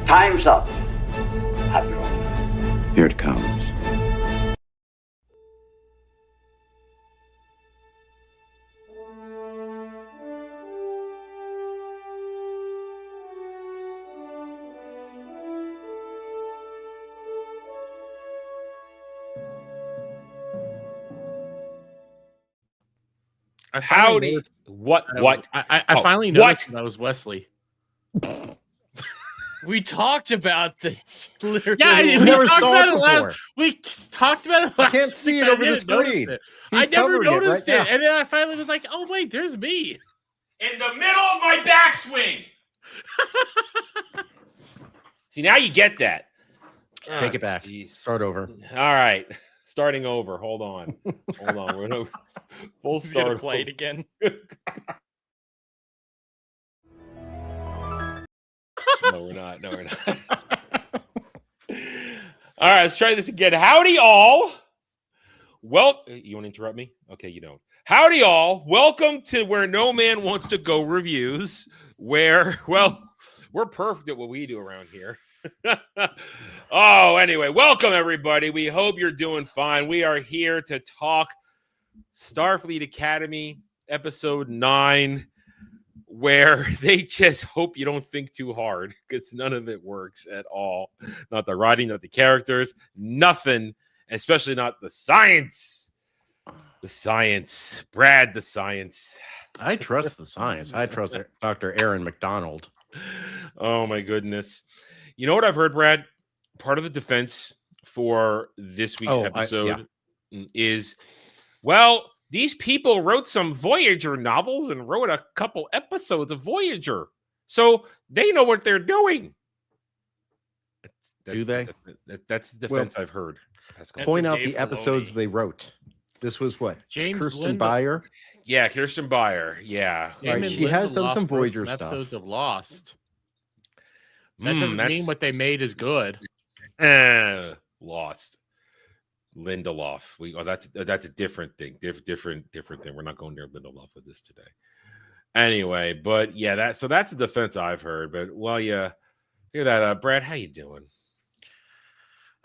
Time's up, Admiral. Here it comes. Howdy. What? I finally noticed that was Wesley. We talked about this. Literally. Yeah, We we never talked saw about it it last. before. We talked about it. I Last can't see week. it I over the didn't notice screen. it. He's I never covering it noticed right it, now. and then I finally was like, "Oh wait, there's me." In the middle of my backswing. See, now you get that. Take it back. Geez. Start over. All right. Starting over. Hold on. Hold on. We're gonna full Who's gonna start. play it again? No, we're not. No, we're not. All right, let's try this again. Howdy, all. Well, you want to interrupt me? Okay, you don't. Howdy, all. Welcome to Where No Man Wants to Go Reviews, where, well, we're perfect at what we do around here. Oh, anyway, welcome, everybody. We hope you're doing fine. We are here to talk Starfleet Academy, episode 9, where they just hope you don't think too hard because none of it works at all. Not the writing, not the characters, nothing, especially not the science. The science. Brad, the science. I trust the science. I trust Dr. Aaron McDonald. Oh, my goodness. You know what I've heard, Brad? Part of the defense for this week's episode is, well, these people wrote some Voyager novels and wrote a couple episodes of Voyager. So they know what they're doing. Do they? That's the defense I've heard. Pascal. Point out Dave the episodes Filoni. they wrote. This was what? James Kirsten Linda- Beyer. Yeah, Kirsten Beyer. Yeah. Right, Damon she has Lindelof done some wrote Voyager stuff. Episodes of Lost. That doesn't mean what they made is good. Lost. Lindelof. That's a different thing. Different thing. We're not going near Lindelof with this today. Anyway, but yeah, that's a defense I've heard. But while you hear that, Brad, how you doing?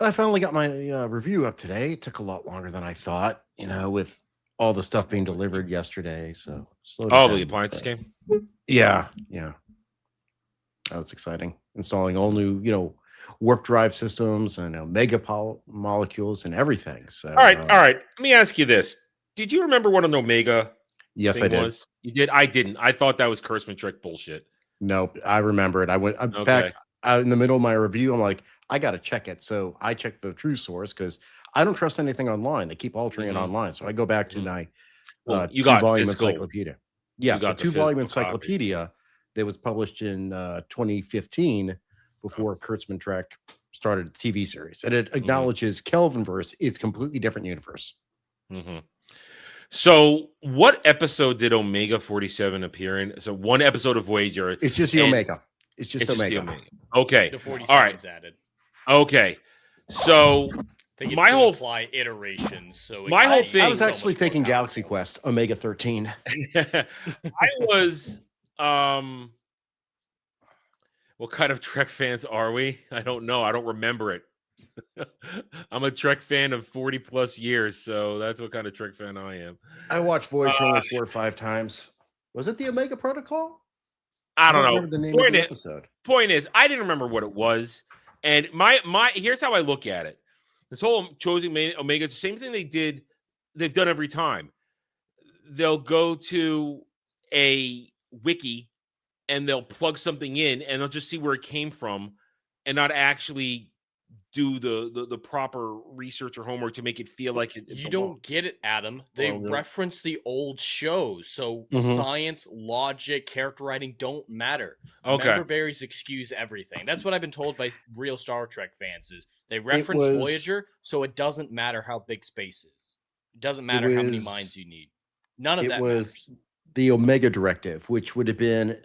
I finally got my review up today. It took a lot longer than I thought, with all the stuff being delivered yesterday. So the appliances came? Yeah. That was exciting. Installing all new, warp drive systems and omega molecules and everything. So all right. Let me ask you this: did you remember what an omega? Yes, I did. Was? You did. I didn't. I thought that was Kurtzman trick bullshit. Nope, I remember it. I went back in the middle of my review. I'm like, I got to check it. So I checked the true source because I don't trust anything online. They keep altering it online. So I go back to my you got 2-volume physical. encyclopedia. Yeah, the 2-volume encyclopedia that was published in 2015 before Kurtzman Trek started a TV series. And it acknowledges Kelvinverse is completely different universe. Mm-hmm. So what episode did Omega 47 appear in? So one episode of Voyager. It's just the Omega. It's just Omega. Okay. The 47 all right. is added. Okay. So my whole apply iterations. So my whole thing. I was actually thinking Galaxy Quest, Omega 13. I was what kind of Trek fans are we? I don't know. I don't remember it. I'm a Trek fan of 40 plus years, so that's what kind of Trek fan I am. I watched Voyager only 4 or 5 times. Was it the Omega Protocol? I don't know. Remember the name of the episode. Point is, I didn't remember what it was, and my here's how I look at it. This whole choosing Omega, it's the same thing they've done every time. They'll go to a wiki and they'll plug something in, and they'll just see where it came from, and not actually do the proper research or homework to make it feel like it you don't get it, Adam. They reference the old shows, so science, logic, character writing don't matter. Okay, member berries excuse everything. That's what I've been told by real Star Trek fans. Is they reference Voyager, so it doesn't matter how big space is. It doesn't matter how many minds you need. None of that matters. The Omega Directive, which would have been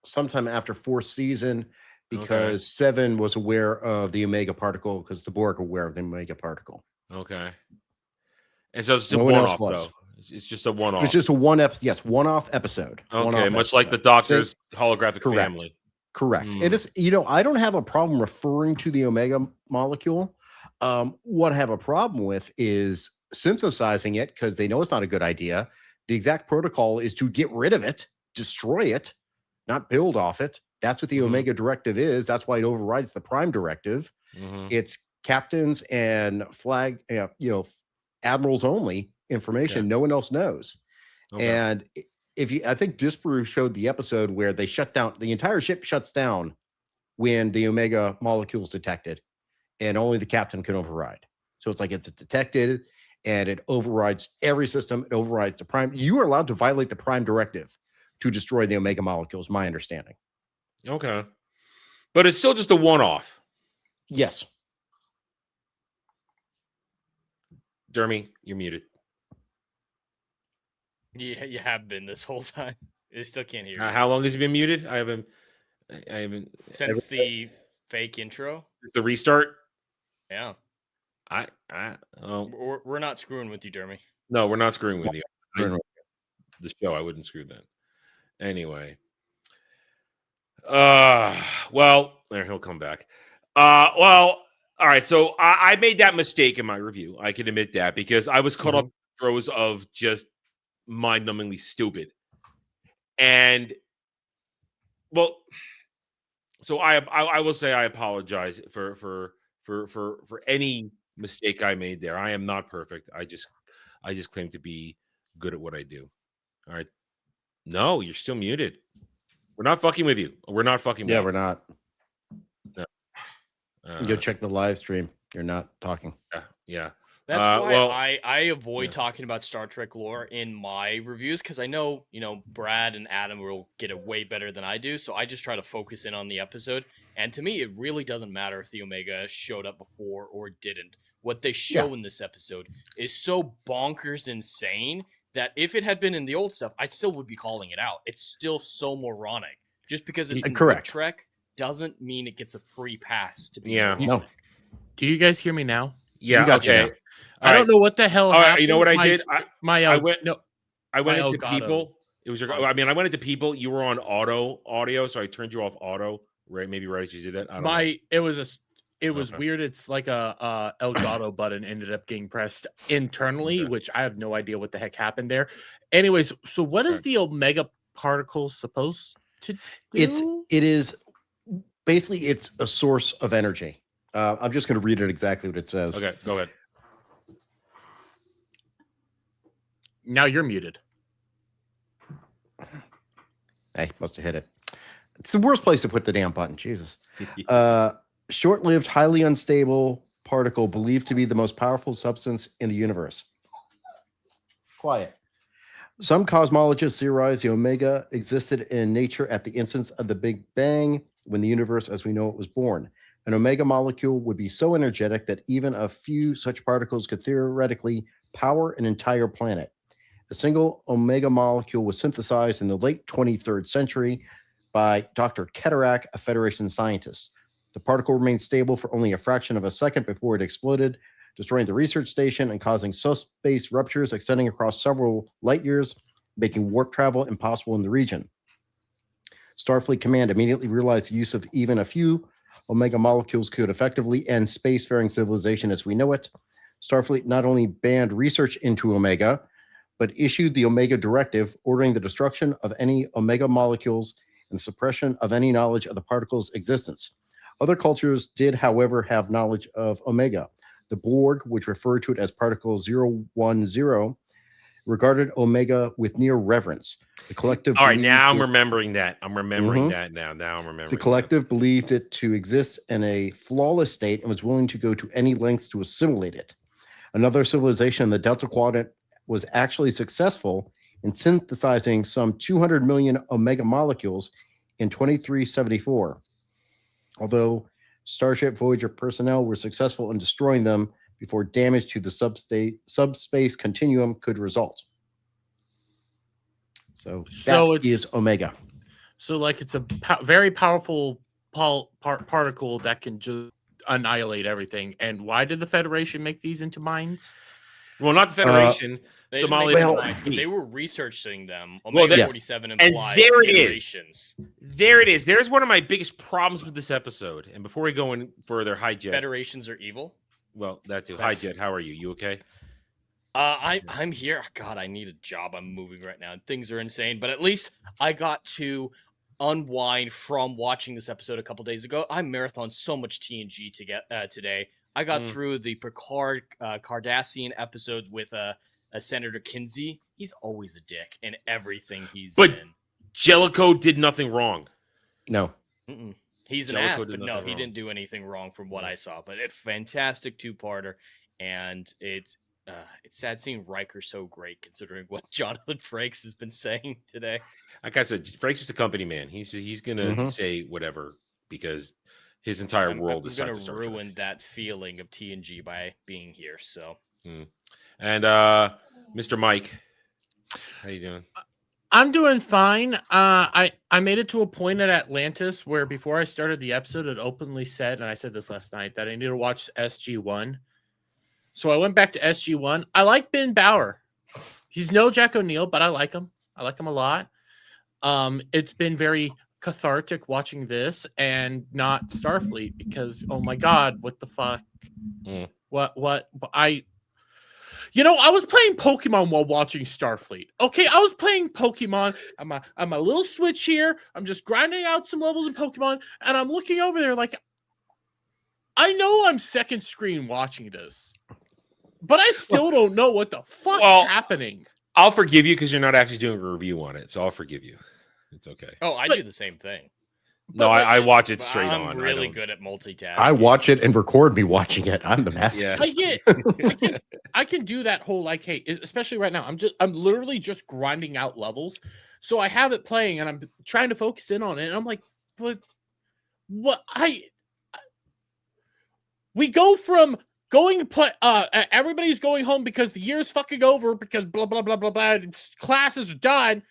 sometime after 4th season. Because 7 was aware of the Omega particle because the Borg were aware of the Omega particle. Okay. And so it's just a one-off, though. It's just a one-off. It's just a one-off episode. Okay, much like the Doctor's holographic family. Correct. It is, I don't have a problem referring to the omega molecule. What I have a problem with is synthesizing it because they know it's not a good idea. The exact protocol is to get rid of it, destroy it, not build off it. That's what the Omega directive is. That's why it overrides the Prime directive. It's captains and flag, admirals only information. Okay. No one else knows. Okay. And I think Disparu showed the episode where they shut down, the entire ship shuts down when the Omega molecule is detected, and only the captain can override. So it's like it's detected and it overrides every system. It overrides the Prime. You are allowed to violate the Prime directive to destroy the Omega molecules, my understanding. Okay. But it's still just a one-off. Yes. Dermy, you're muted. Yeah, you have been this whole time. I still can't hear you. How long has he been muted? I haven't since the fake intro. The restart. Yeah. We're not screwing with you, Dermy. No, we're not screwing with you. The show, I wouldn't screw that. Anyway. Well, there, he'll come back. Well, all right. So I made that mistake in my review. I can admit that because I was caught up in the throes of just mind-numbingly stupid. And well, so I will say I apologize for any mistake I made there. I am not perfect. I just claim to be good at what I do. All right. No, you're still muted. We're not fucking with you. We're not fucking with you. Yeah, we're not. No. Go check the live stream. You're not talking. Yeah. That's why I avoid talking about Star Trek lore in my reviews, because I know, Brad and Adam will get it way better than I do. So I just try to focus in on the episode. And to me, it really doesn't matter if the Omega showed up before or didn't. What they show in this episode is so bonkers insane that if it had been in the old stuff, I still would be calling it out. It's still so moronic. Just because it's in correct Trek doesn't mean it gets a free pass to be moronic. No. Do you guys hear me now? Yeah, okay. I don't know what the hell happened. You know what I did? I went into Elgato. people. It was I went into people. You were on audio, so I turned you off auto. Right, maybe right as you did that. I don't know. It was weird. It's like a Elgato button ended up getting pressed internally, which I have no idea what the heck happened there. Anyways, so what is the Omega particle supposed to do? It is basically it's a source of energy. I'm just going to read it exactly what it says. Okay, go ahead. Now you're muted. Hey, must have hit it. It's the worst place to put the damn button. Jesus. Short-lived, highly unstable particle believed to be the most powerful substance in the universe. Quiet. Some cosmologists theorize the Omega existed in nature at the instance of the Big Bang, when the universe as we know it was born. An Omega molecule would be so energetic that even a few such particles could theoretically power an entire planet. A single Omega molecule was synthesized in the late 23rd century by Dr. Keterak, a Federation scientist. The particle remained stable for only a fraction of a second before it exploded, destroying the research station and causing subspace ruptures extending across several light years, making warp travel impossible in the region. Starfleet Command immediately realized the use of even a few Omega molecules could effectively end spacefaring civilization as we know it. Starfleet not only banned research into Omega, but issued the Omega Directive, ordering the destruction of any Omega molecules and suppression of any knowledge of the particle's existence. Other cultures did, however, have knowledge of Omega. The Borg, which referred to it as Particle 010, regarded Omega with near reverence. The collective. All right, now I'm remembering that. I'm remembering that now. Now I'm remembering. The collective believed it to exist in a flawless state and was willing to go to any lengths to assimilate it. Another civilization in the Delta Quadrant was actually successful in synthesizing some 200 million Omega molecules in 2374. Although Starship Voyager personnel were successful in destroying them before damage to the subspace continuum could result. So that is Omega. So like it's a very powerful particle that can just annihilate everything. And why did the Federation make these into mines? Well, not the Federation. They Somalia. but they were researching them. Well, 47 implies and there it iterations. is. There it is. There's one of my biggest problems with this episode. And before we go in further, hi Jet. Federations are evil. Well, that too. Hi Jet. How are you? You okay? I'm here. God, I need a job. I'm moving right now. Things are insane, but at least I got to unwind from watching this episode a couple days ago. I marathoned so much TNG today. I got through the Picard Cardassian episodes with Senator Kinsey. He's always a dick in everything he's in. Jellicoe did nothing wrong. No. Mm-mm. He's an ass, but no, he didn't do anything wrong from what I saw. But a fantastic two-parter, and it's sad seeing Riker so great considering what Jonathan Frakes has been saying today. Like I said, Frakes is a company man. He's gonna say whatever because his entire world is going to ruin that feeling of TNG by being here. So, and Mr. Mike, how you doing? I'm doing fine. I made it to a point at Atlantis where before I started the episode, it openly said, and I said this last night, that I need to watch SG-1. So I went back to SG-1. I like Ben Bauer. He's no Jack O'Neill, but I like him. I like him a lot. It's been very cathartic watching this and not Starfleet because, oh my God, what the fuck? I was playing Pokemon while watching Starfleet. Okay, I was playing Pokemon. I'm a little Switch here. I'm just grinding out some levels in Pokemon, and I'm looking over there like, I know I'm second screen watching this, but I still don't know what the fuck's happening. I'll forgive you because you're not actually doing a review on it, so I'll forgive you. It's okay. Oh, I do the same thing. No, I watch it straight on. I'm really good at multitasking. I watch it and record me watching it. I'm the master. I can do that whole like, hey, especially right now. I'm literally just grinding out levels. So I have it playing and I'm trying to focus in on it. And I'm like, but what we go from going to play everybody's going home because the year's fucking over because blah blah blah blah blah classes are done.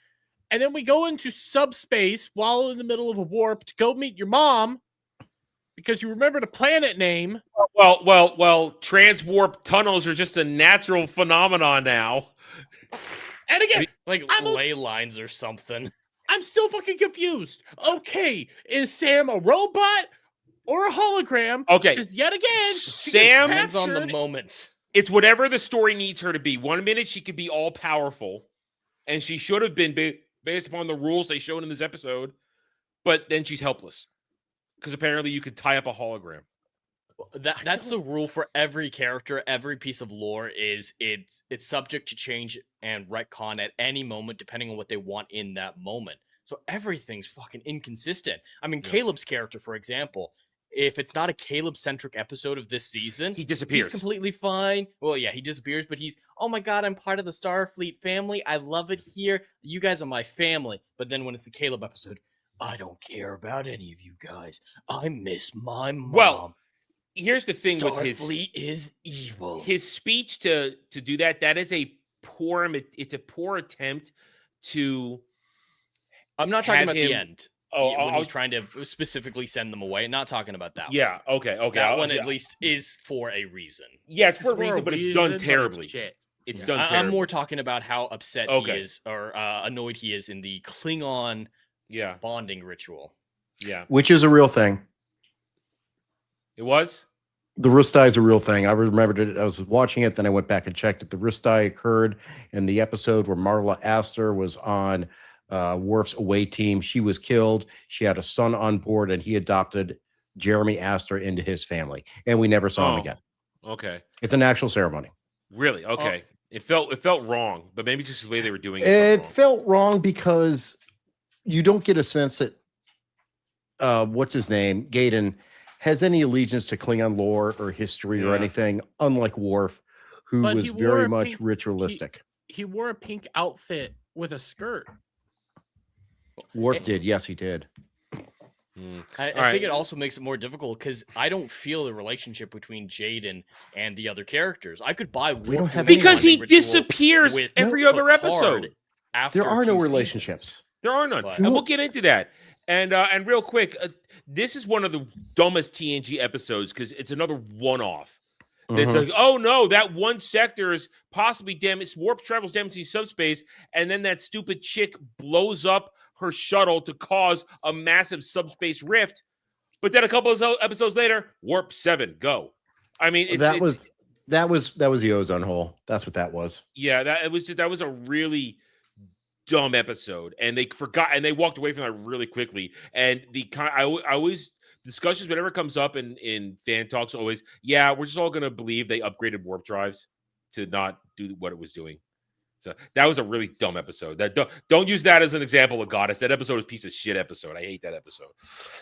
And then we go into subspace while in the middle of a warp to go meet your mom because you remember the planet name. Well, transwarp tunnels are just a natural phenomenon now. And again, like ley lines or something. I'm still fucking confused. Okay, is Sam a robot or a hologram? Okay. Because yet again, Sam depends on the moment. It's whatever the story needs her to be. 1 minute she could be all powerful, and she should have been based upon the rules they showed in this episode, but then she's helpless because apparently you could tie up a hologram. That's the rule for every character. Every piece of lore is it's subject to change and retcon at any moment depending on what they want in that moment. So everything's fucking inconsistent. I mean, Caleb's character, for example, if it's not a Caleb-centric episode of this season, he disappears. He's completely fine. Well, yeah, he disappears, but he's, oh my God, I'm part of the Starfleet family. I love it here. You guys are my family. But then when it's the Caleb episode, I don't care about any of you guys. I miss my mom. Well, here's the thing Starfleet with Starfleet is evil. His speech to do that is a poor attempt to. I'm not talking about the end. Oh, when he's trying to specifically send them away. Not talking about that. Yeah. Okay. That one at least is for a reason. Yeah, it's for a reason, but it's done terribly. It's done terribly. I'm more talking about how upset he is or annoyed he is in the Klingon bonding ritual. Yeah. Which is a real thing. It was? The Rustai is a real thing. I remembered it. I was watching it, then I went back and checked it. The Rustai occurred in the episode where Marla Astor was on Worf's away team. She was killed. She had a son on board, and he adopted Jeremy Astor into his family, and we never saw him again. Okay, it's an actual ceremony. Really? Okay. It felt wrong, but maybe just the way they were doing it. It felt wrong because you don't get a sense that what's his name, Gaten, has any allegiance to Klingon lore or history or anything. Unlike Worf, who was very much ritualistic. He wore a pink outfit with a skirt. Worf did. Yes, he did. I think it also makes it more difficult because I don't feel the relationship between Jaden and the other characters. I could buy Worf because he disappears every other episode. There are no relationships. There are none, and we'll get into that. And real quick, this is one of the dumbest TNG episodes because it's another one-off. It's like, oh no, that one sector is possibly damaged. Warp travels damaging subspace, and then that stupid chick blows up her shuttle to cause a massive subspace rift. But then a couple of episodes later, Warp 7, go. I mean, that was the ozone hole. That's what that was. Yeah, that was a really dumb episode, and they forgot, and they walked away from that really quickly. And I always discussions whenever it comes up in fan talks, always, yeah, we're just all gonna believe they upgraded warp drives to not do what it was doing. So that was a really dumb episode. That don't use that as an example of Goddess. That episode was a piece of shit episode. I hate that episode.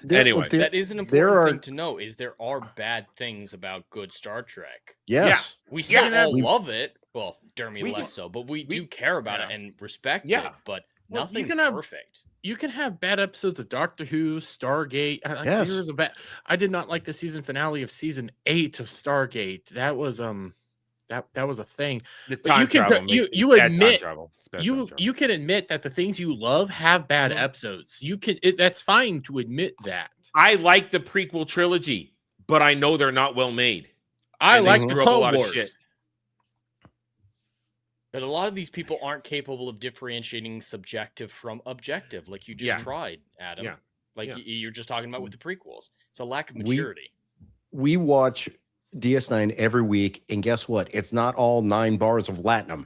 Anyway, that is an important thing to know. Is there are bad things about good Star Trek? Yes, we still love it. Well, Dermy less so, but we do care about it and respect it. But nothing's perfect. You can have bad episodes of Doctor Who, Stargate. Yes. I did not like the season finale of season 8 of Stargate. That was that was a thing. The time travel. You can admit that the things you love have bad episodes. That's fine to admit that. I like the prequel trilogy, but I know they're not well made. I like the Clone Wars. Shit. But a lot of these people aren't capable of differentiating subjective from objective, like you just tried, Adam. Yeah. Like you're just talking about with the prequels. It's a lack of maturity. We watch DS9 every week, and guess what? It's not all 9 bars of Latinum.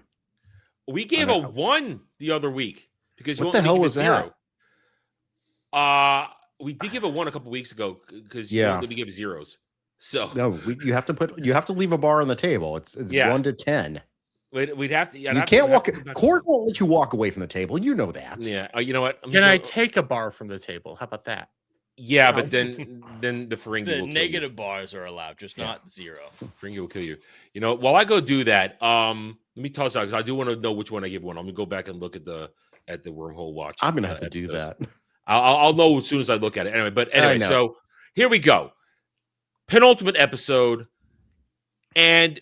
We gave a 1 the other week because what the hell was that? We did give a 1 a couple weeks ago because we gave zeros. So no, you have to leave a bar on the table. It's 1 to 10. We'd have to. You can't walk. Court won't let you walk away from the table. You know that. Yeah. You know what? Can I take a bar from the table? How about that? Yeah, but then the Ferengi will negative bars are allowed, just not 0. Ferengi will kill you. You know, while I go do that, let me toss out because I do want to know which one I give 1. I'm gonna go back and look at the wormhole watch. I'm gonna have to do that. I'll know as soon as I look at it. Anyway, so here we go. Penultimate episode, and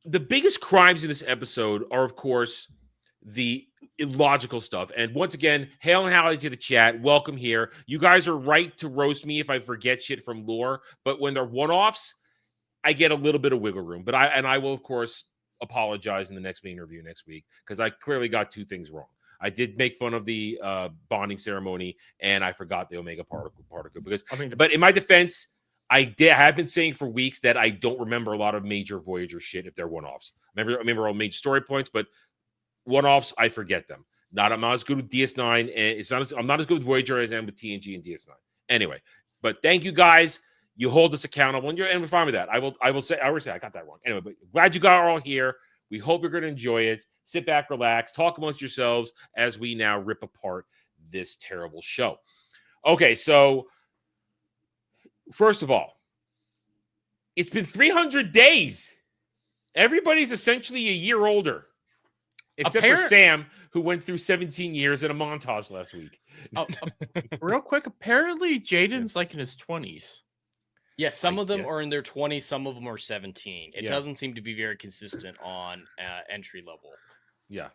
the biggest crimes in this episode are, of course, the illogical stuff. And once again, hail and howdy to the chat. Welcome here. You guys are right to roast me if I forget shit from lore, but when they're one-offs, I get a little bit of wiggle room. But I will, of course, apologize in the next main review next week because I clearly got 2 things wrong. I did make fun of the bonding ceremony, and I forgot the Omega particle because. But in my defense, I have been saying for weeks that I don't remember a lot of major Voyager shit if they're one-offs. I remember all major story points, but one-offs, I forget them. I'm not as good with DS9, and I'm not as good with Voyager as I am with TNG and DS9. Anyway, but thank you guys. You hold us accountable, and we're fine with that. I will say I got that wrong. Anyway, but glad you got all here. We hope you're going to enjoy it. Sit back, relax, talk amongst yourselves as we now rip apart this terrible show. Okay, so first of all, it's been 300 days. Everybody's essentially a year older, except for Sam, who went through 17 years in a montage last week. Real quick, apparently Jaden's like in his 20s. Yeah, some of them are in their 20s, some of them are 17. It doesn't seem to be very consistent on entry level. Yeah.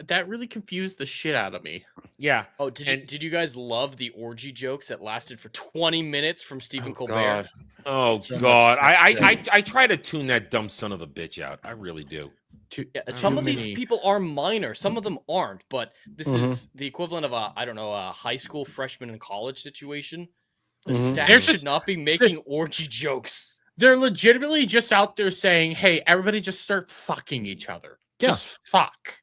That really confused the shit out of me. Yeah. Oh, did you guys love the orgy jokes that lasted for 20 minutes from Stephen Colbert? God. Oh God. I try to tune that dumb son of a bitch out. I really do. Some of these people are minor. Some of them aren't, but this is the equivalent of a high school freshman in college situation. The staff should not be making orgy jokes. They're legitimately just out there saying, hey, everybody just start fucking each other. Just fuck.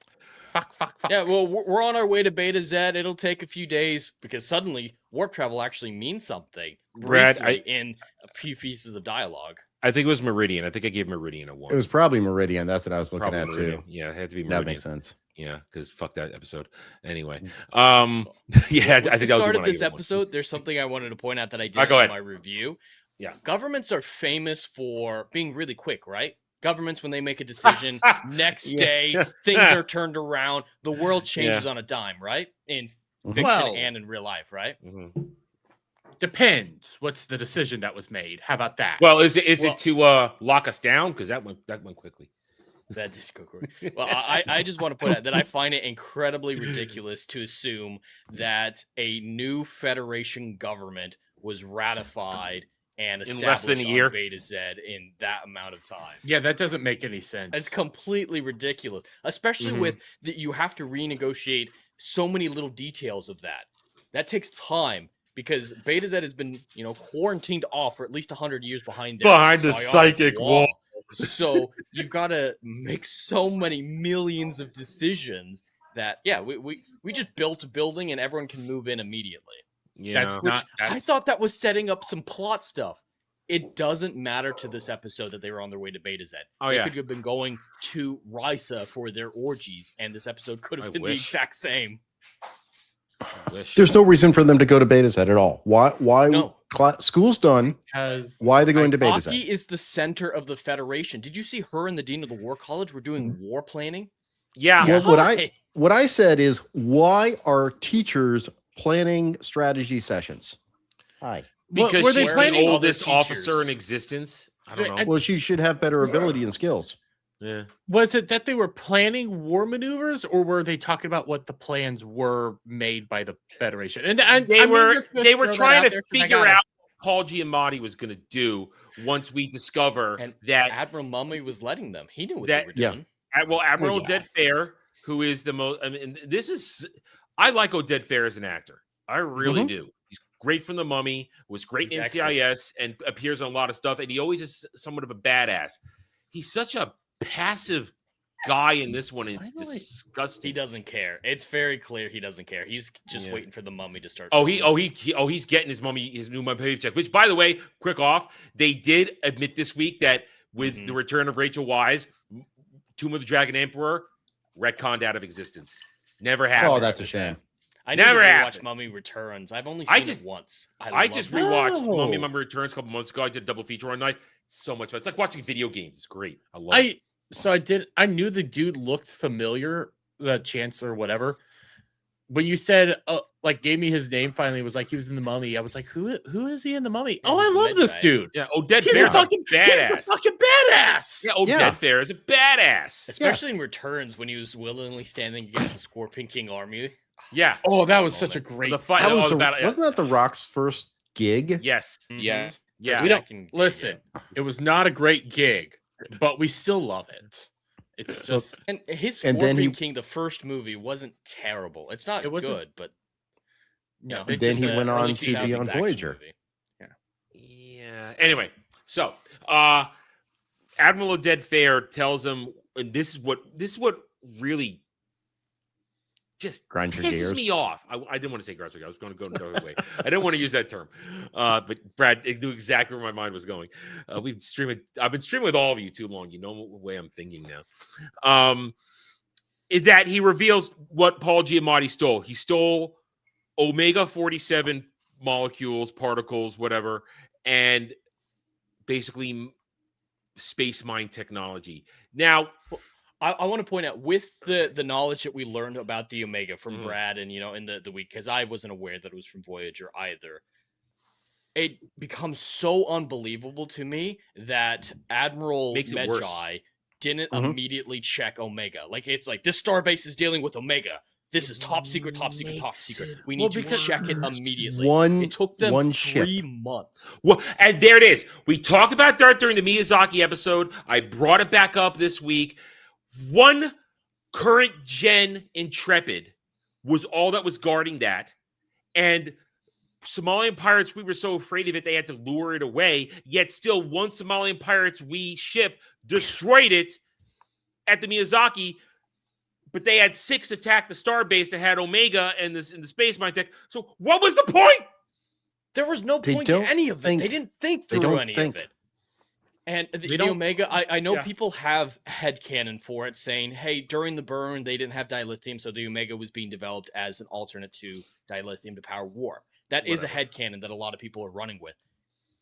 Fuck. Yeah, well, we're on our way to Beta Z. It'll take a few days because suddenly warp travel actually means something. Brad, in a few pieces of dialogue. I think it was Meridian. I think I gave Meridian a 1. It was probably Meridian. That's what I was looking at too. Yeah, it had to be Meridian. That makes sense. Yeah, because fuck that episode. Anyway, I think that started this episode. There's something I wanted to point out that I did in my review. Yeah, governments are famous for being really quick, right? Governments, when they make a decision, next day things are turned around. The world changes on a dime, right? In fiction and in real life, right? Depends. What's the decision that was made? How about that? Well, is it to lock us down? Because that went quickly. That is quickly. Well, I just want to point out that I find it incredibly ridiculous to assume that a new Federation government was ratified and in less than a establish year on Beta Z in that amount of time. Yeah, that doesn't make any sense. It's completely ridiculous, especially with that you have to renegotiate so many little details of that. That takes time because Beta Z has been, quarantined off for at least 100 years behind the psychic wall. So you've got to make so many millions of decisions that, we just built a building and everyone can move in immediately. Yeah, I thought that was setting up some plot stuff. It doesn't matter to this episode that they were on their way to Beta Z. They could have been going to Risa for their orgies, and this episode could have been the exact same. There's no reason for them to go to Beta Z at all. Why? No. School's done. Why are they going to Beta Z? Aki is the center of the Federation. Did you see her and the Dean of the War College were doing war planning? Yeah. Well, what I said is, why are teachers planning strategy sessions? Hi. Because were they she's planning the oldest officer in existence. I don't know. Well, she should have better ability and skills. Yeah. Was it that they were planning war maneuvers, or were they talking about what the plans were made by the Federation? And they were trying to figure out what Paul Giamatti was going to do once we discover that Admiral Mummy was letting them. He knew what they were doing. Well, Admiral Oded Fair, who is the most. I mean, I like Oded Fair as an actor. I really do. He's great from The Mummy. Was great in NCIS and appears on a lot of stuff. And he always is somewhat of a badass. He's such a passive guy in this one. It's disgusting. He doesn't care. It's very clear he doesn't care. He's just waiting for the Mummy to start. He's getting his new mummy paycheck. Which, by the way, quick off, they did admit this week that with the return of Rachel Weisz, Tomb of the Dragon Emperor retconned out of existence. Never happened. Oh, that's a shame. I never watched Mummy Returns. I've only seen it once. I just rewatched Mummy Returns a couple months ago. I did a double feature one night. So much fun. It's like watching video games. It's great. I love it. So I knew the dude looked familiar, the Chancellor, whatever. When you said, gave me his name finally, it was like he was in The Mummy. I was like, who is he in The Mummy? Oh, I love this dude. Yeah, Oded Fair's a badass. He's a fucking badass. Yeah, Oded Fair is a badass. Especially in Returns when he was willingly standing against the Scorpion King army. Yeah. Oh, that was such a great fight. Wasn't that The Rock's first gig? Yes. Yes. Yeah. We don't listen. It was not a great gig, but we still love it. It's just and his Scorpion King, the first movie, wasn't terrible. It's not good, but no. And then he went on to be on Voyager. Yeah. Anyway, so Admiral Oded Fair tells him, and this is what really just pisses me off. I didn't want to say grinds me. I was going to go another way. I didn't want to use that term. But Brad, it knew exactly where my mind was going. I've been streaming with all of you too long. You know what way I'm thinking now. Is that he reveals what Paul Giamatti stole. He stole Omega 47 molecules, particles, whatever, and basically space mine technology. Now, I want to point out, with the knowledge that we learned about the Omega from Brad and, in the week, because I wasn't aware that it was from Voyager either, it becomes so unbelievable to me that Admiral Medjai didn't immediately check Omega. It's like, this starbase is dealing with Omega. This is top secret, top secret, top secret. We need to check it immediately. It took them 3 months. Well, and there it is. We talked about that during the Miyazaki episode. I brought it back up this week. One current gen Intrepid was all that was guarding that. And Somalian pirates, we were so afraid of it, they had to lure it away. Yet still, one Somalian pirates ship destroyed it at the Miyazaki. But they had 6 attack the starbase that had Omega and the space mine tech. So what was the point? There was no point to any of it. They didn't think through any of it. And the Omega, I know people have headcanon for it, saying, hey, during the burn, they didn't have dilithium, so the Omega was being developed as an alternate to dilithium to power warp. That is a headcanon that a lot of people are running with.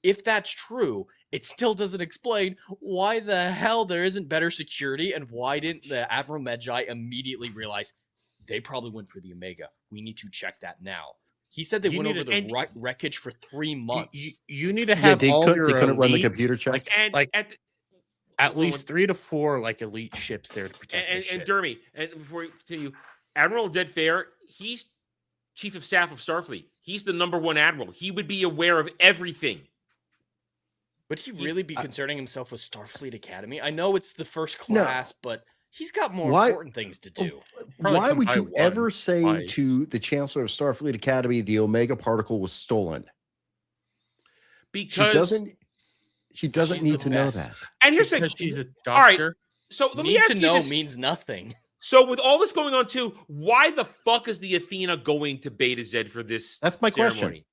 If that's true, it still doesn't explain why the hell there isn't better security, and why didn't the Admiral Medjai immediately realize they probably went for the Omega. We need to check that now. He said they went over the wreckage for 3 months. You need to have they couldn't run the computer check. At least 3 to 4 elite ships there to protect. And Dermy, and before we continue, Admiral Oded Fair, he's chief of staff of Starfleet. He's the #1 admiral. He would be aware of everything. Would he really be concerning himself with Starfleet Academy? I know it's the first class, but he's got more important things to do. Why would you ever say to the Chancellor of Starfleet Academy the Omega particle was stolen? Because she doesn't need to know that. And here's because she's a doctor. All right, so let me ask you this. Means nothing. So with all this going on too, why the fuck is the Athena going to Beta Z for this? That's my ceremony? question.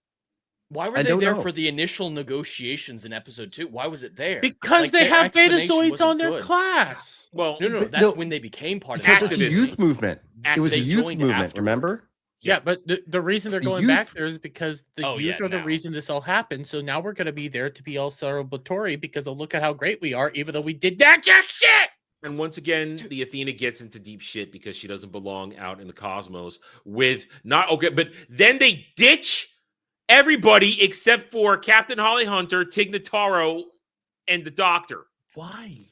Why were they there for the initial negotiations in episode 2? Why was it there? Because they have Betazoids on their class. Well, no, that's when they became part of it. Because it's a youth movement. It was a youth movement, remember? Yeah, but the reason they're going back there is because the youth are the reason this all happened. So now we're going to be there to be all celebratory because of look at how great we are, even though we did that jack shit. And once again, the Athena gets into deep shit because she doesn't belong out in the cosmos with but then they ditch everybody except for Captain Holly Hunter, Tig Notaro, and the Doctor. Why?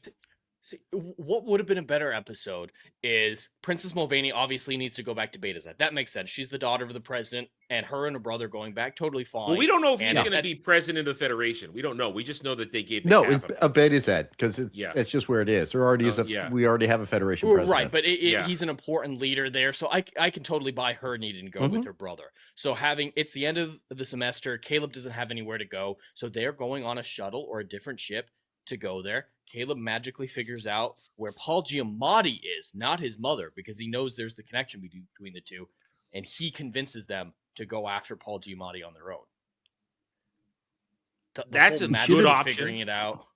See, what would have been a better episode is Princess Mulvaney obviously needs to go back to Beta Z. That makes sense. She's the daughter of the president, and her and her brother going back, totally fine. Well, we don't know if he's going to be president of the Federation. We don't know. We just know that they gave it's a Beta Z because it's just where it is. There already is we already have a Federation president. Right, but he's an important leader there, so I can totally buy her needing to go with her brother. So it's the end of the semester. Caleb doesn't have anywhere to go, so they're going on a shuttle or a different ship to go there. Caleb magically figures out where Paul Giamatti is, not his mother, because he knows there's the connection between the two, and he convinces them to go after Paul Giamatti on their own. That's a good option. Figuring it out.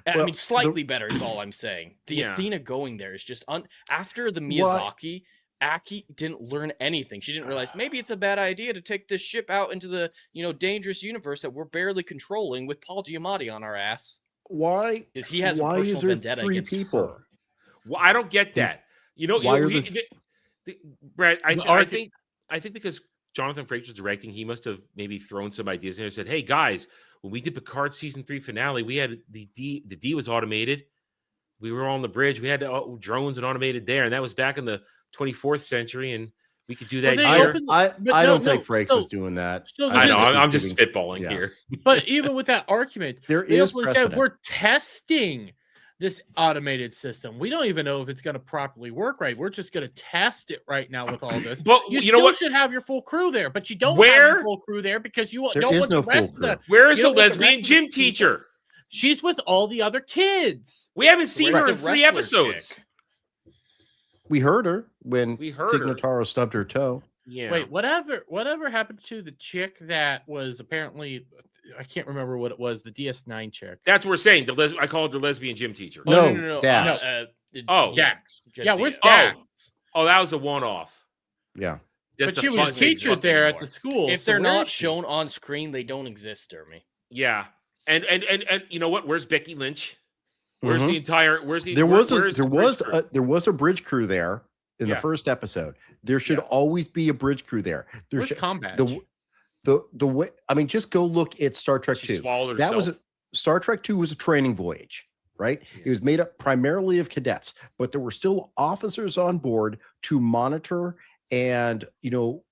Well, I mean, slightly better is all I'm saying. The Athena going there is just after the Miyazaki. Aki didn't learn anything. She didn't realize maybe it's a bad idea to take this ship out into the dangerous universe that we're barely controlling with Paul Giamatti on our ass. Why? Because he has a personal vendetta against her. Well, I don't get that. Brad, I think because Jonathan Frakes's directing, he must have maybe thrown some ideas in and said, "Hey guys, when we did Picard season 3 finale, we had the D was automated. We were on the bridge. We had drones and automated there, and that was back in the 24th century, and we could do that here." I don't think Frakes is doing that. I know. I'm just spitballing here. But even with that argument, they said we're testing this automated system. We don't even know if it's going to properly work right. We're just going to test it right now with all this. But you still should have your full crew there, but you don't have your full crew there because you don't want the rest of the. Where is the lesbian gym teacher? She's with all the other kids. We haven't seen her in 3 episodes. Chick. We heard her when Tig Notaro stubbed her toe. Yeah. Wait, whatever happened to the chick that was apparently, I can't remember what it was, the DS9 chick. That's what we're saying. I call it the lesbian gym teacher. No. Dax. Dax. Yeah, where's Dax? Oh, that was a one-off. Yeah. But she was a teacher there at the school. If they're not shown on screen, they don't exist, Jeremy. Yeah. And you know what? Where's Becky Lynch? Where's the entire? There was a bridge crew there in the first episode. There should always be a bridge crew there. Where's combat? The way, I mean, just go look at Star Trek 2. That was Star Trek 2 was a training voyage, right? Yeah. It was made up primarily of cadets, but there were still officers on board to monitor and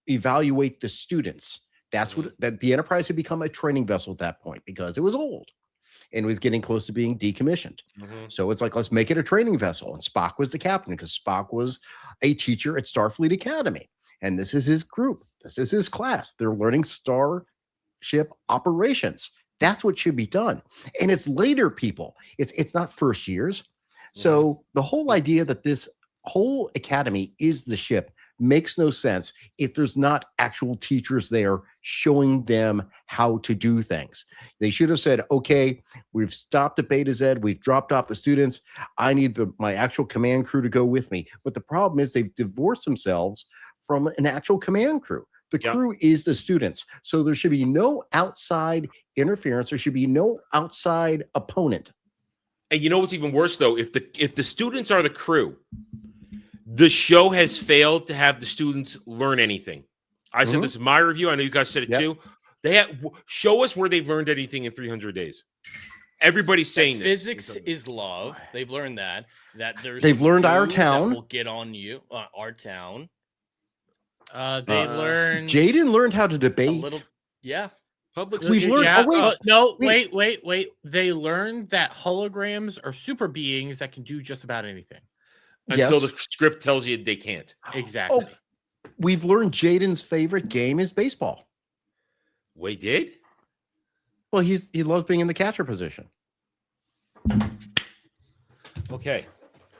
evaluate the students. That's what the Enterprise had become a training vessel at that point because it was old. And was getting close to being decommissioned. So it's like, let's make it a training vessel. And Spock was the captain because Spock was a teacher at Starfleet Academy. And this is his group. This is his class. They're learning starship operations. That's what should be done. And it's later people. It's not first years. So the whole idea that this whole academy is the ship makes no sense if there's not actual teachers there showing them how to do things. They should have said, okay, we've stopped at Beta Z, we've dropped off the students, I need my actual command crew to go with me. But the problem is they've divorced themselves from an actual command crew. The crew is the students. So there should be no outside interference. There should be no outside opponent. And you know what's even worse, though? If the students are the crew, the show has failed to have the students learn anything. I said this in my review. I know you guys said it too. They show us where they've learned anything in 300 days. Everybody's saying this. Physics is love. They've learned that. They've learned our town. That will get on you. Our town. They learned. Jaden learned how to debate. Yeah. Public. We've learned. Yeah, Oh, wait, wait. They learned that holograms are super beings that can do just about anything. Until the script tells you they can't. Exactly. Oh, we've learned Jaden's favorite game is baseball. We did? Well, he loves being in the catcher position. Okay.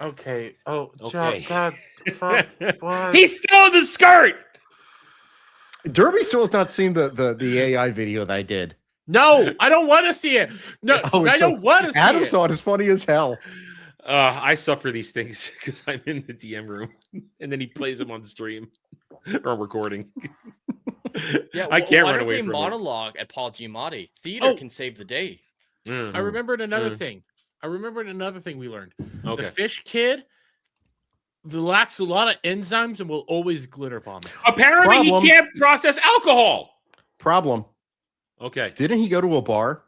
Okay. Oh, okay. God. Fuck, he's still in the skirt. Derby still has not seen the AI video that I did. No, I don't want to see it. No, I don't want to see it. Adam saw it. It's funny as hell. I suffer these things because I'm in the DM room, and then he plays them on stream or recording. Yeah, I can't why run don't away they from monologue at Paul Giamatti? Theater can save the day. Mm-hmm. I remembered another thing. We learned. Okay. The fish kid lacks a lot of enzymes and will always glitter vomit. Apparently, he can't process alcohol. Problem. Okay. Didn't he go to a bar?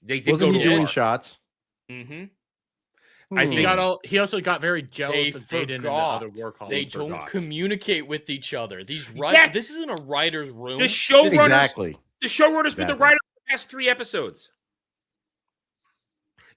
Wasn't he doing shots? Mm-hmm. I think he also got very jealous of Jaden and the other war colleagues. They don't communicate with each other. These writers. This isn't a writer's room. The showrunners. Exactly. The showrunner's been the writer for the past 3 episodes.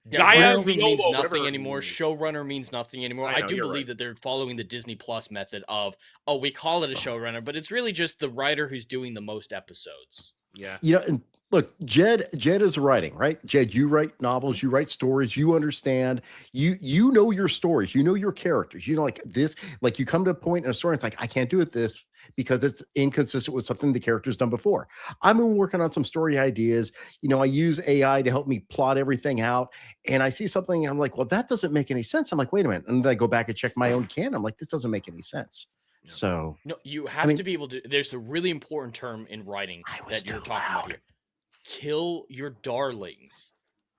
Yeah, means nothing anymore. Showrunner means nothing anymore. I do believe that they're following the Disney Plus method of, we call it a showrunner, but it's really just the writer who's doing the most episodes. Yeah. You know, and look, Jed is writing, right? Jed, you write novels, you write stories, you understand, you know your stories, you know your characters, you know, like this, like you come to a point in a story, it's like, I can't do it this because it's inconsistent with something the character's done before. I've been working on some story ideas. You know, I use AI to help me plot everything out. And I see something, I'm like, well, that doesn't make any sense. I'm like, wait a minute. And then I go back and check my own canon. I'm like, this doesn't make any sense. No. So no, you have to be able to. There's a really important term in writing that you're talking about here. Kill your darlings.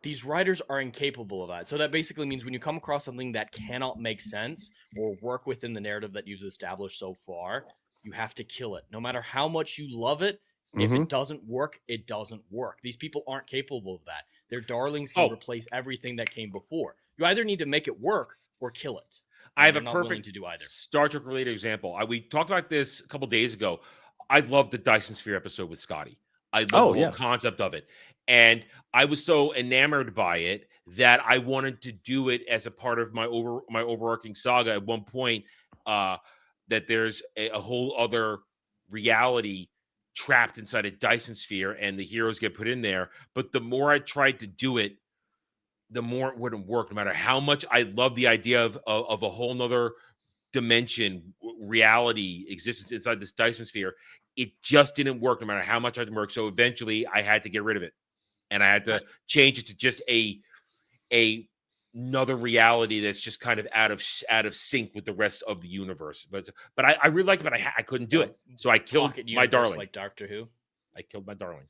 These writers are incapable of that. So that basically means when you come across something that cannot make sense or work within the narrative that you've established so far, you have to kill it. No matter how much you love it, if it doesn't work, it doesn't work. These people aren't capable of that. Their darlings can replace everything that came before. You either need to make it work or kill it. I have a perfect Star Trek related example. We talked about this a couple days ago. I love the Dyson Sphere episode with Scotty. I love the whole concept of it. And I was so enamored by it that I wanted to do it as a part of my overarching saga at one point, that there's a whole other reality trapped inside a Dyson Sphere and the heroes get put in there. But the more I tried to do it, the more it wouldn't work, no matter how much I love the idea of a whole nother dimension, reality, existence inside this Dyson Sphere. It just didn't work no matter how much I worked. So eventually I had to get rid of it. And I had to change it to just another reality that's just kind of out of sync with the rest of the universe. But I really liked it, but I couldn't do it. So I killed my darling. Like Doctor Who. I killed my darling.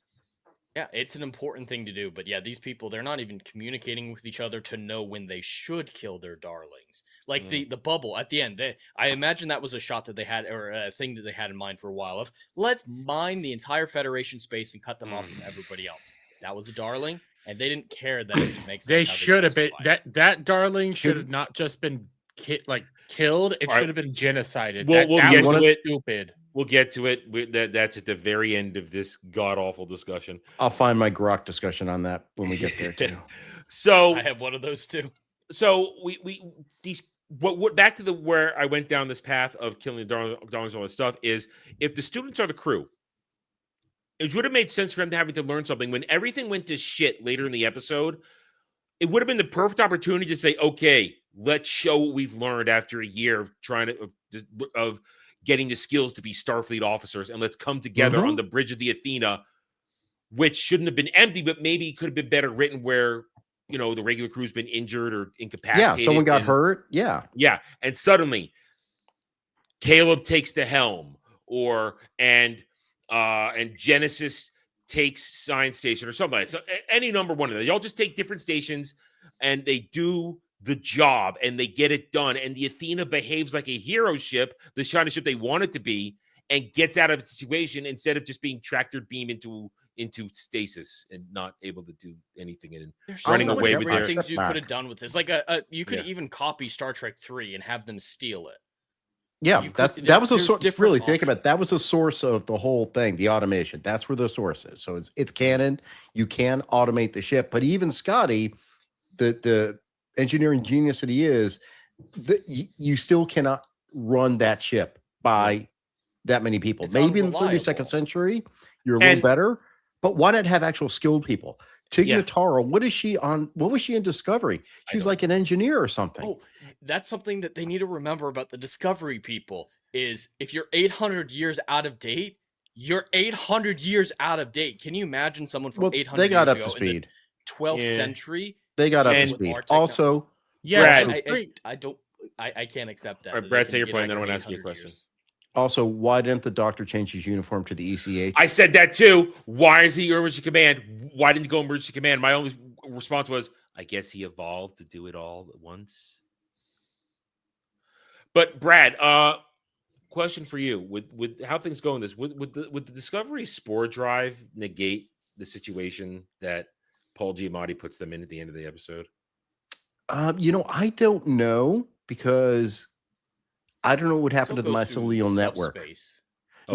Yeah, it's an important thing to do. But yeah, these people, they're not even communicating with each other to know when they should kill their darlings. Like the bubble at the end. I imagine that was a shot that they had, or a thing that they had in mind for a while of, let's mine the entire Federation space and cut them off from everybody else. That was a darling, and they didn't care that it didn't make sense. They should have been, that darling should have not just been killed. It should have been genocided. We'll get to it. Stupid. We'll get to it. That's at the very end of this god-awful discussion. I'll find my grok discussion on that when we get there too. So I have one of those too. So what back to where I went down this path of killing the darlings and all this stuff is, if the students are the crew, it would have made sense for them to having to learn something. When everything went to shit later in the episode, it would have been the perfect opportunity to say, okay, let's show what we've learned after a year of trying of getting the skills to be Starfleet officers, and let's come together on the bridge of the Athena, which shouldn't have been empty, but maybe could have been better written where, you know, the regular crew's been injured or incapacitated. Yeah, someone got hurt. Yeah. Yeah. And suddenly Caleb takes the helm, and Genesis takes Science Station or something like that. So any number one of them. Y'all just take different stations and they do the job and they get it done. And the Athena behaves like a hero ship, the shiny ship they want it to be, and gets out of the situation instead of just being tractor beam into stasis and not able to do anything and running away with their things you could have done with this. Like you could even copy Star Trek 3 and have them steal it. Yeah, that was a source. Really think about it. That was the source of the whole thing, the automation. That's where the source is. So it's canon. You can automate the ship, but even Scotty, the engineering genius that he is, you still cannot run that ship by that many people. It's maybe in the 32nd century, you're a little better, but why not have actual skilled people? Tig Notaro, what was she in Discovery? She was like an engineer or something. Oh, that's something that they need to remember about the Discovery people is if you're 800 years out of date, you're 800 years out of date. Can you imagine someone from 800 they got years up to ago speed. in the 12th century? They got up to speed. Also, yeah, I can't accept that. All right, Brad, say your point, then I want to ask you a question. Also, why didn't the Doctor change his uniform to the ECH? I said that too. Why is he emergency command? Why didn't he go emergency command? My only response was, I guess he evolved to do it all at once. But Brad, question for you: with how things go in this, would the Discovery spore drive negate the situation that Paul Giamatti puts them in at the end of the episode? I don't know because I don't know what would happen to the mycelial network. Okay.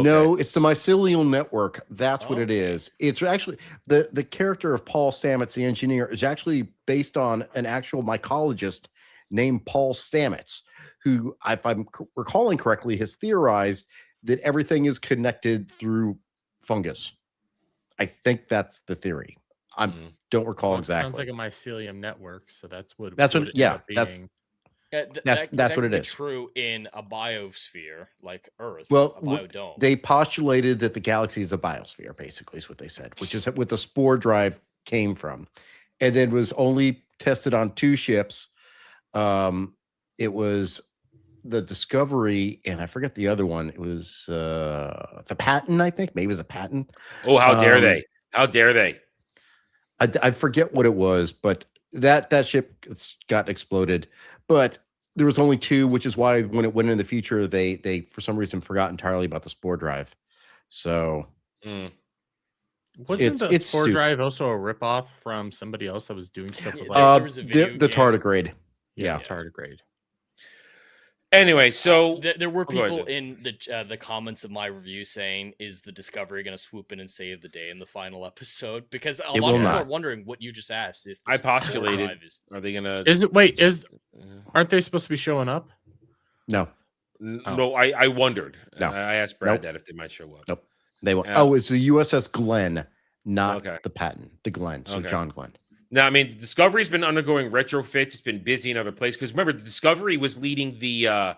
No, it's the mycelial network. That's what it is. It's actually the character of Paul Stamets, the engineer, is actually based on an actual mycologist named Paul Stamets, who, if I'm recalling correctly, has theorized that everything is connected through fungus. I think that's the theory. I don't recall exactly. Sounds like a mycelium network, so that's what. That's what it is. True in a biosphere like Earth. Well, a biodome. They postulated that the galaxy is a biosphere, basically, is what they said, which is what the spore drive came from, and then was only tested on 2 ships. It was the Discovery, and I forget the other one. It was the Patton, I think. Maybe it was a Patton. Oh, how dare they? How dare they? I forget what it was, but that ship got exploded. But there was only 2, which is why when it went in the future, they for some reason forgot entirely about the spore drive. So wasn't the spore drive also a ripoff from somebody else that was doing stuff? The tardigrade. Yeah, tardigrade. Anyway, so there were people in the comments of my review saying, "Is the Discovery going to swoop in and save the day in the final episode?" Because a lot of people are wondering what you just asked. If I postulated, are they going to? Aren't they supposed to be showing up? No, no. I wondered. No. I asked Brad that if they might show up. Nope, they won't. It's the USS Glenn, not the Patton. The Glenn. So John Glenn. Now, I mean, Discovery's been undergoing retrofits. It's been busy in other places. Because remember, the Discovery was leading the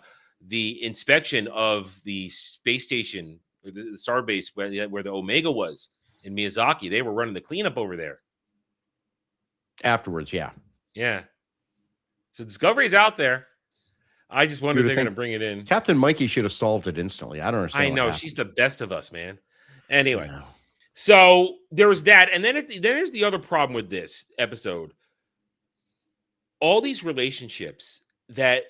inspection of the space station, the Starbase, where the Omega was in Miyazaki. They were running the cleanup over there. Afterwards, yeah. So Discovery's out there. I just wonder if they're going to bring it in. Captain Mikey should have solved it instantly. I don't understand. I know. She's the best of us, man. Anyway. So there was that, and then there's the other problem with this episode. All these relationships that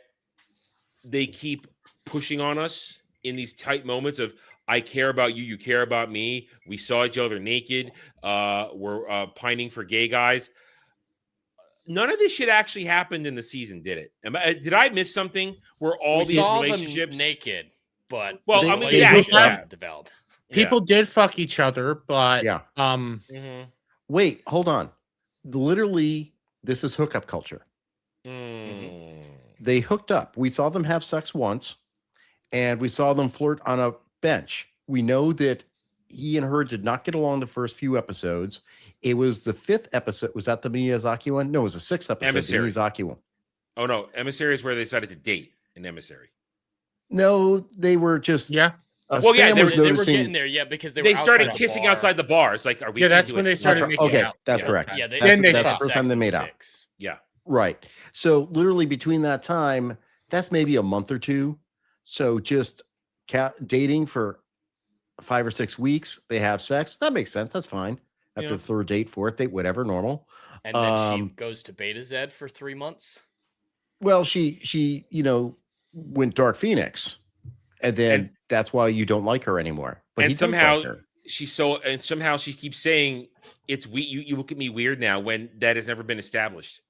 they keep pushing on us in these tight moments of I care about you, you care about me. We saw each other naked. We're pining for gay guys. None of this shit actually happened in the season, did it? Did I miss something where all these relationships naked? But develop. People did fuck each other, but wait, hold on. Literally, this is hookup culture. They hooked up. We saw them have sex once, and we saw them flirt on a bench. We know that he and her did not get along the first few episodes. It was the 5th episode. Was that the Miyazaki one? No, it was the 6th episode. Emissary. The Miyazaki one. Oh no, Emissary is where they decided to date an emissary. No, they were just they were getting there, because they started kissing outside the bar. It's like, are we? Yeah, that's when they started making out. That's correct. Yeah, that's the first time they made out. Yeah, right. So literally between that time, that's maybe a month or 2. So just dating for 5 or 6 weeks, they have sex. That makes sense. That's fine. After the 3rd date, 4th date, whatever, normal. And then she goes to Beta Z for 3 months. Well, she went Dark Phoenix, and then that's why you don't like her anymore. But and somehow somehow she keeps saying it's you look at me weird now when that has never been established.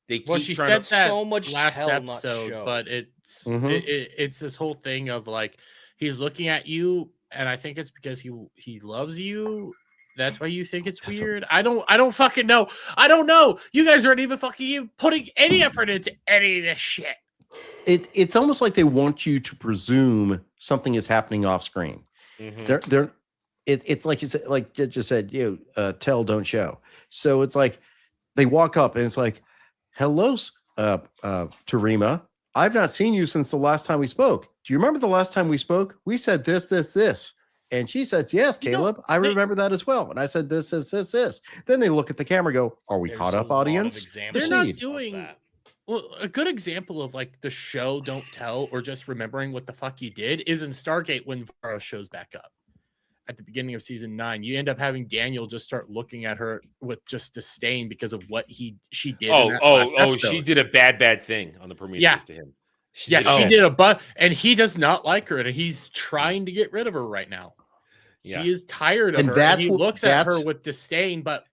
They keep well, she trying said that so much last tell, not episode, show. but it's this whole thing of like he's looking at you, and I think it's because he loves you. That's why you think it's weird. I don't fucking know. I don't know. You guys aren't even fucking putting any effort into any of this shit. It's almost like they want you to presume something is happening off screen. It's like you said, like you just said, tell, don't show. So it's like they walk up and it's like, hello, Tarima. I've not seen you since the last time we spoke. Do you remember the last time we spoke? We said this. And she says, yes, Caleb, I remember that as well. And I said, this. Then they look at the camera and go, are we caught up, audience? They're not doing that. Well, a good example of like the show don't tell or just remembering what the fuck you did is in Stargate when Vara shows back up at the beginning of season 9. You end up having Daniel just start looking at her with just disdain because of what she did. She did a bad thing on the Prometheus to him. She did and he does not like her, and he's trying to get rid of her right now. Yeah. He is tired of her. And he looks at her with disdain, but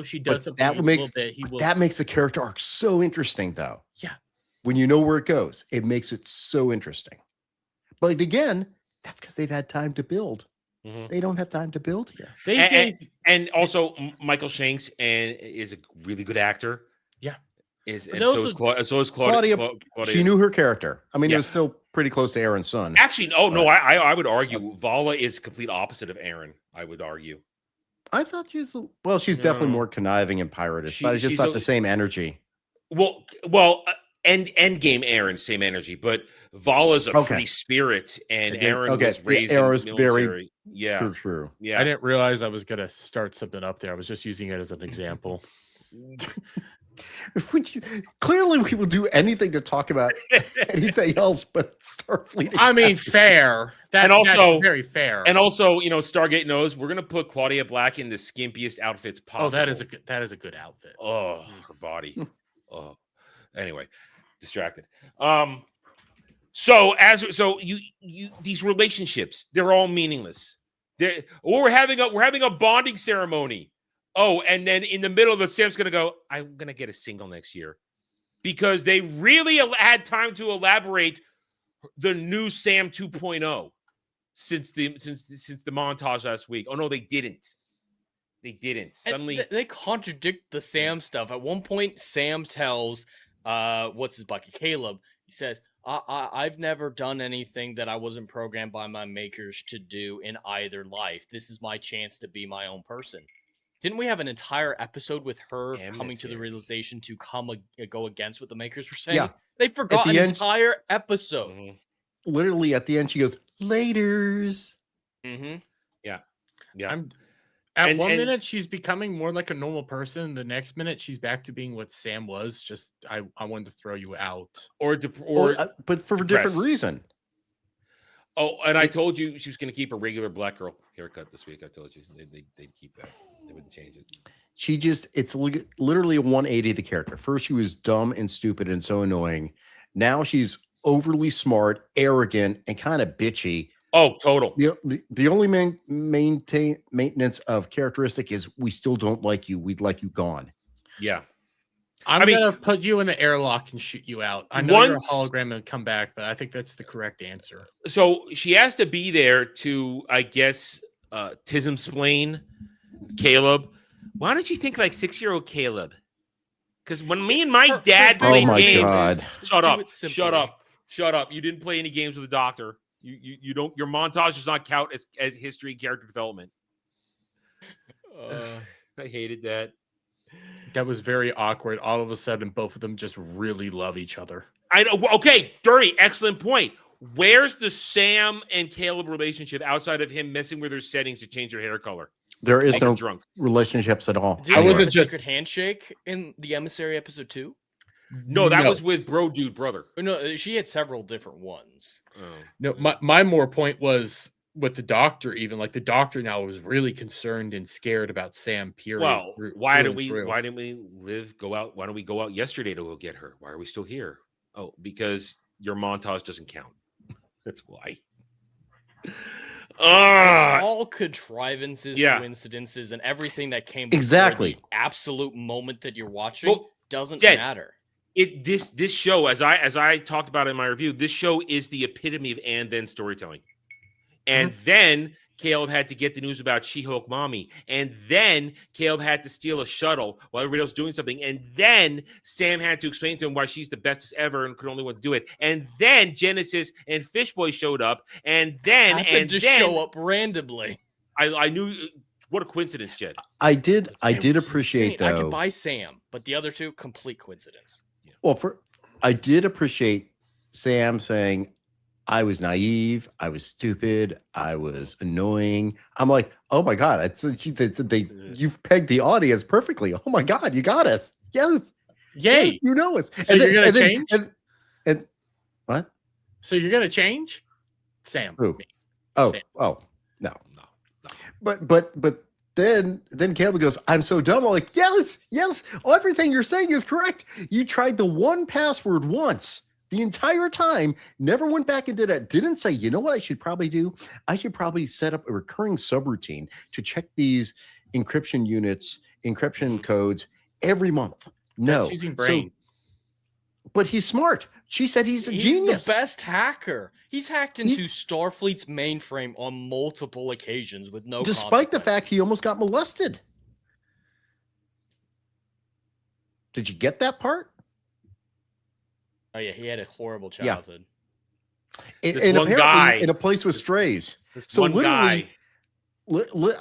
she does something a little bit. That makes the character arc so interesting, though. Yeah. When you know where it goes, it makes it so interesting. But again, that's because they've had time to build. Mm-hmm. They don't have time to build here. And also, Michael Shanks is a really good actor. Yeah. So is Claudia. She knew her character. I mean, it was still pretty close to Aaron's son. Actually, I would argue Vala is complete opposite of Aaron. I would argue. I thought she's definitely more conniving and piratish, but it's just not the same energy. Well, Endgame Aaron, same energy, but Vala's a free spirit, and Aaron was raised in the military. True. Yeah, I didn't realize I was gonna start something up there. I was just using it as an example. Clearly, we will do anything to talk about anything else but Starfleet. I mean, fair. That's very fair. And also, Stargate knows we're gonna put Claudia Black in the skimpiest outfits possible. Oh, that is a good outfit. Oh, her body. Oh, anyway, distracted. So these relationships, they're all meaningless. We're having a bonding ceremony. Oh, and then in the middle of it, Sam's going to go, I'm going to get a single next year. Because they really had time to elaborate the new Sam 2.0 since the montage last week. Oh, no, they didn't. Suddenly. They contradict the Sam stuff. At one point, Sam tells, what's his bucket? Caleb. He says, I've never done anything that I wasn't programmed by my makers to do in either life. This is my chance to be my own person. Didn't we have an entire episode with her coming to the realization to go against what the makers were saying? Yeah. They forgot an entire episode. Mm-hmm. Literally at the end, she goes, "Laters." Mm-hmm. Yeah. At one minute, she's becoming more like a normal person. The next minute, she's back to being what Sam was. Just, I wanted to throw you out. But for a different reason. Oh, and I told you she was going to keep a regular black girl haircut this week. I told you they'd keep that. They wouldn't change it. It's literally a 180 of the character. First, she was dumb and stupid and so annoying. Now she's overly smart, arrogant, and kind of bitchy. Oh, total. The only maintenance of characteristic is we still don't like you. We'd like you gone. Yeah. I'm going to put you in the airlock and shoot you out. I know you're a hologram and come back, but I think that's the correct answer. So she has to be there to, I guess, tism-splain Caleb. Why don't you think like 6-year-old Caleb? Because when me and my dad played games, God. Shut up! You didn't play any games with the Doctor. You don't. Your montage does not count as history and character development. I hated that. That was very awkward. All of a sudden, both of them just really love each other. I know. Okay, Dirty, excellent point. Where's the Sam and Caleb relationship outside of him messing with her settings to change her hair color? There is no relationships at all. I wasn't just secret handshake in the Emissary episode 2. No, that was with Dude Brother. No, she had several different ones. Oh. No, my more point was with the Doctor. Even like the Doctor now was really concerned and scared about Sam. Period. Well, why didn't we go out? Why don't we go out yesterday to go get her? Why are we still here? Oh, because your montage doesn't count. That's why. It's all contrivances, coincidences, and everything that came before the absolute moment that you're watching doesn't matter. This show, as I talked about in my review, this show is the epitome of and then storytelling. And then Caleb had to get the news about She-Hulk mommy. And then Caleb had to steal a shuttle while everybody else was doing something. And then Sam had to explain to him why she's the bestest ever and could only want to do it. And then Genesis and Fishboy showed up. And then show up randomly. I knew what a coincidence, Jed. I did appreciate though. I could buy Sam, but the other two, complete coincidence. Yeah. Well, I did appreciate Sam saying, I was naive, I was stupid, I was annoying. I'm like, oh my God, you've pegged the audience perfectly. Oh my God, you got us. Yes. Yay. Yes, you know us. So you're going to change? And what? So you're going to change? Sam. Who? Me. Oh, Sam. No. But then Caleb goes, I'm so dumb. I'm like, yes. Everything you're saying is correct. You tried the one password once. The entire time, never went back and did it. Didn't say, you know what I should probably do? I should probably set up a recurring subroutine to check these encryption codes every month. No. That's using brain. But he's smart. She said he's a genius. The best hacker. He's hacked into Starfleet's mainframe on multiple occasions with no despite the fact he almost got molested. Did you get that part? Oh yeah, he had a horrible childhood. Yeah. And apparently guy in a place with strays. So literally,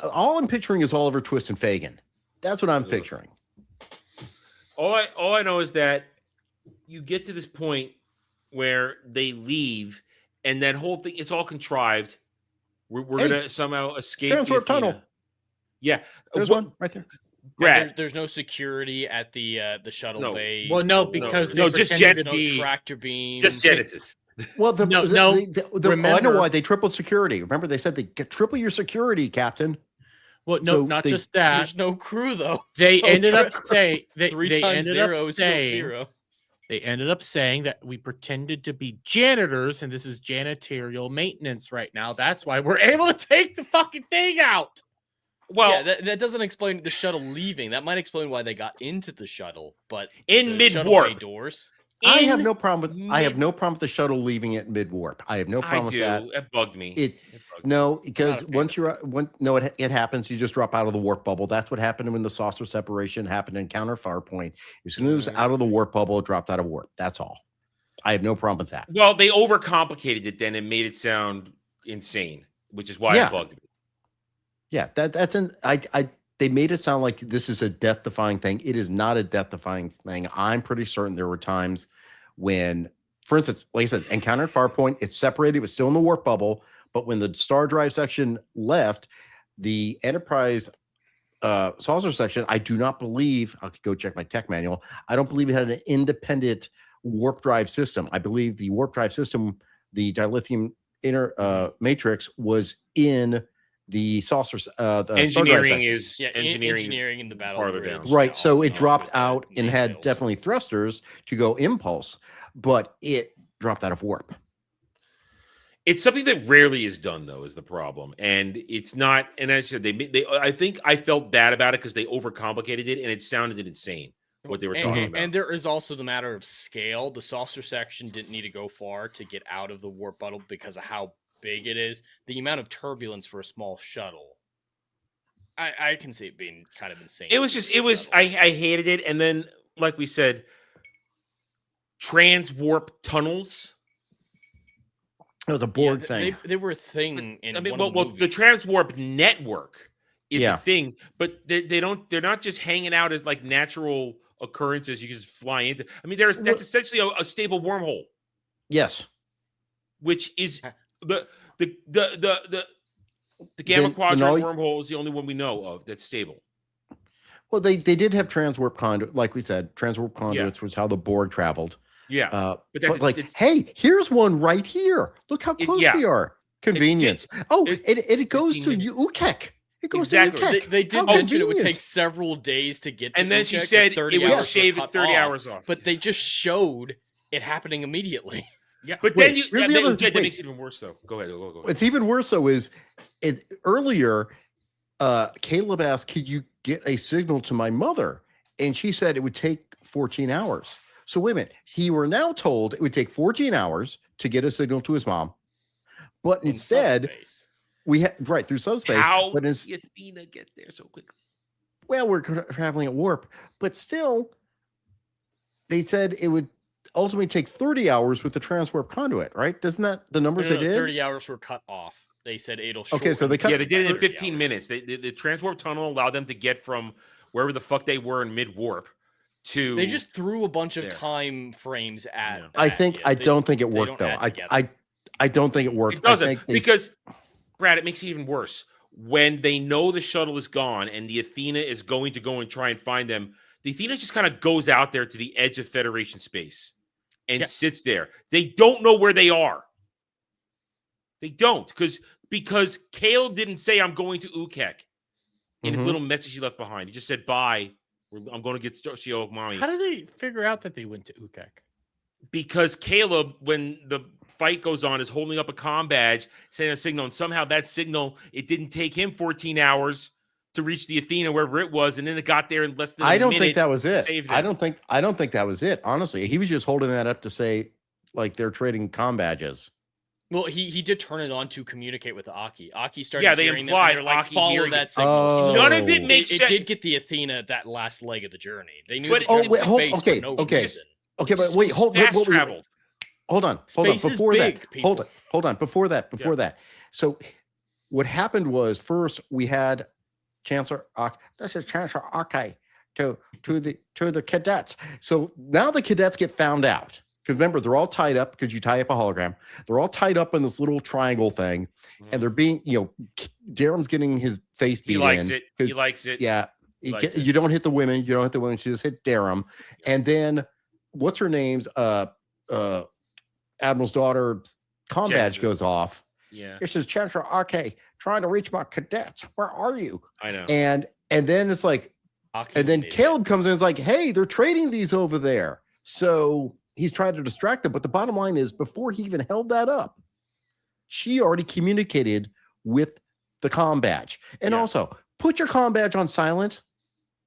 all I'm picturing is Oliver Twist and Fagin. That's what I'm picturing. All I know is that you get to this point where they leave, and that whole thing, it's all contrived. We're gonna somehow escape Transwarp tunnel. Yeah, there's one right there. There's no security at the shuttle bay. Well, no, because just Genesis. No tractor beam. Just Genesis. Well, I know why they tripled security. Remember, they said they triple your security, Captain. Well, no, not just that. There's no crew though. They ended up saying they ended up saying they ended up saying that we pretended to be janitors, and this is janitorial maintenance right now. That's why we're able to take the fucking thing out. Well, yeah, that doesn't explain the shuttle leaving. That might explain why they got into the shuttle, but in mid-warp doors. I have no problem with the shuttle leaving it mid-warp. I have no problem with that. It bugged me. Because once it happens, you just drop out of the warp bubble. That's what happened when the saucer separation happened in Counter Farpoint. As soon as it was out of the warp bubble, it dropped out of warp. That's all. I have no problem with that. Well, they overcomplicated it then and made it sound insane, which is why it bugged me. Yeah, they made it sound like this is a death-defying thing. It is not a death-defying thing. I'm pretty certain there were times when, for instance, like I said, Encounter at Farpoint, it's separated, it was still in the warp bubble, but when the star drive section left, the Enterprise saucer section, I do not believe, I could go check my tech manual, I don't believe it had an independent warp drive system. I believe the warp drive system, the dilithium inner matrix, was in the saucer. The engineering engineering in the battle part of it. Right. So it dropped out and had definitely thrusters to go impulse, but it dropped out of warp. It's something that rarely is done, though, is the problem. And it's not. And as I said, I think I felt bad about it because they overcomplicated it and it sounded insane what they were talking about. And there is also the matter of scale. The saucer section didn't need to go far to get out of the warp bubble because of how big it is. The amount of turbulence for a small shuttle, I can see it being kind of insane. I hated it. And then, like we said, transwarp tunnels. It was a Borg thing. They were a thing in the transwarp network is a thing, but they're not just hanging out as like natural occurrences you can just fly into. I mean, that's essentially a stable wormhole. Yes. Which is the Gamma Quadrant wormhole is the only one we know of that's stable. Well, they did have transwarp conduit, like we said. Transwarp conduits was how the Borg traveled. Yeah, but it's like, hey, here's one right here. Look how close we are. Convenience. It goes to UKEC. It goes to UKEC. They did mention it would take several days to get to and then she said it would shave 30 hours off. But they just showed it happening immediately. Yeah, but then that makes it even worse, though. Go ahead. What's even worse, though, is earlier, Caleb asked, could you get a signal to my mother? And she said it would take 14 hours. So wait a minute. He were now told it would take 14 hours to get a signal to his mom, but instead subspace. we had through subspace. How but did Athena get there so quickly? Well, we're traveling at warp, but still, they said it would ultimately take 30 hours with the transwarp conduit, right? Doesn't that the numbers they did? 30 hours were cut off. They said it'll. Okay, so they cut. Yeah, they did it in 15 hours. minutes. The transwarp tunnel allowed them to get from wherever the fuck they were in mid warp to. They just threw a bunch of time frames at. Yeah. I don't think it worked though. I don't think it worked. It doesn't because Brad, it makes it even worse when they know the shuttle is gone and the Athena is going to go and try and find them. The Athena just kind of goes out there to the edge of Federation space and sits there. They don't know where they are. They don't because Caleb didn't say I'm going to Ukek in his little message he left behind. He just said bye. I'm going to get She-Hulk mommy. How did they figure out that they went to Ukek? Because Caleb, when the fight goes on, is holding up a comm badge, sending a signal, and somehow that signal, it didn't take him 14 hours to reach the Athena wherever it was, and then it got there in less than a minute. I don't think that was it. I don't think that was it. Honestly, he was just holding that up to say like they're trading comm badges. Well, he did turn it on to communicate with Aki. Aki started they hearing implied them, and they're like, Aki follow hearing that it. signal. Oh. None of it makes sense. It did get the Athena that last leg of the journey. They knew But- the journey was okay, space for no reason. Okay, but wait, hold traveled. on. Space is Before big, that, people. hold on. Before that. So what happened was first we had Chancellor this is Chancellor Arkai to the cadets. So now the cadets get found out. Because remember, they're all tied up because you tie up a hologram. They're all tied up in this little triangle thing, and they're being, Darum's getting his face beat in. He likes it. Yeah. You don't hit the women. You don't hit the women. You just hit Darum. And then what's her name's Admiral's daughter's comm badge goes off. Yeah. This is Chancellor Arke trying to reach my cadets. Where are you? I know. And then it's like, and then Caleb comes in and is like, hey, they're trading these over there. So he's trying to distract them. But the bottom line is, before he even held that up, she already communicated with the comm badge. And also, put your comm badge on silent.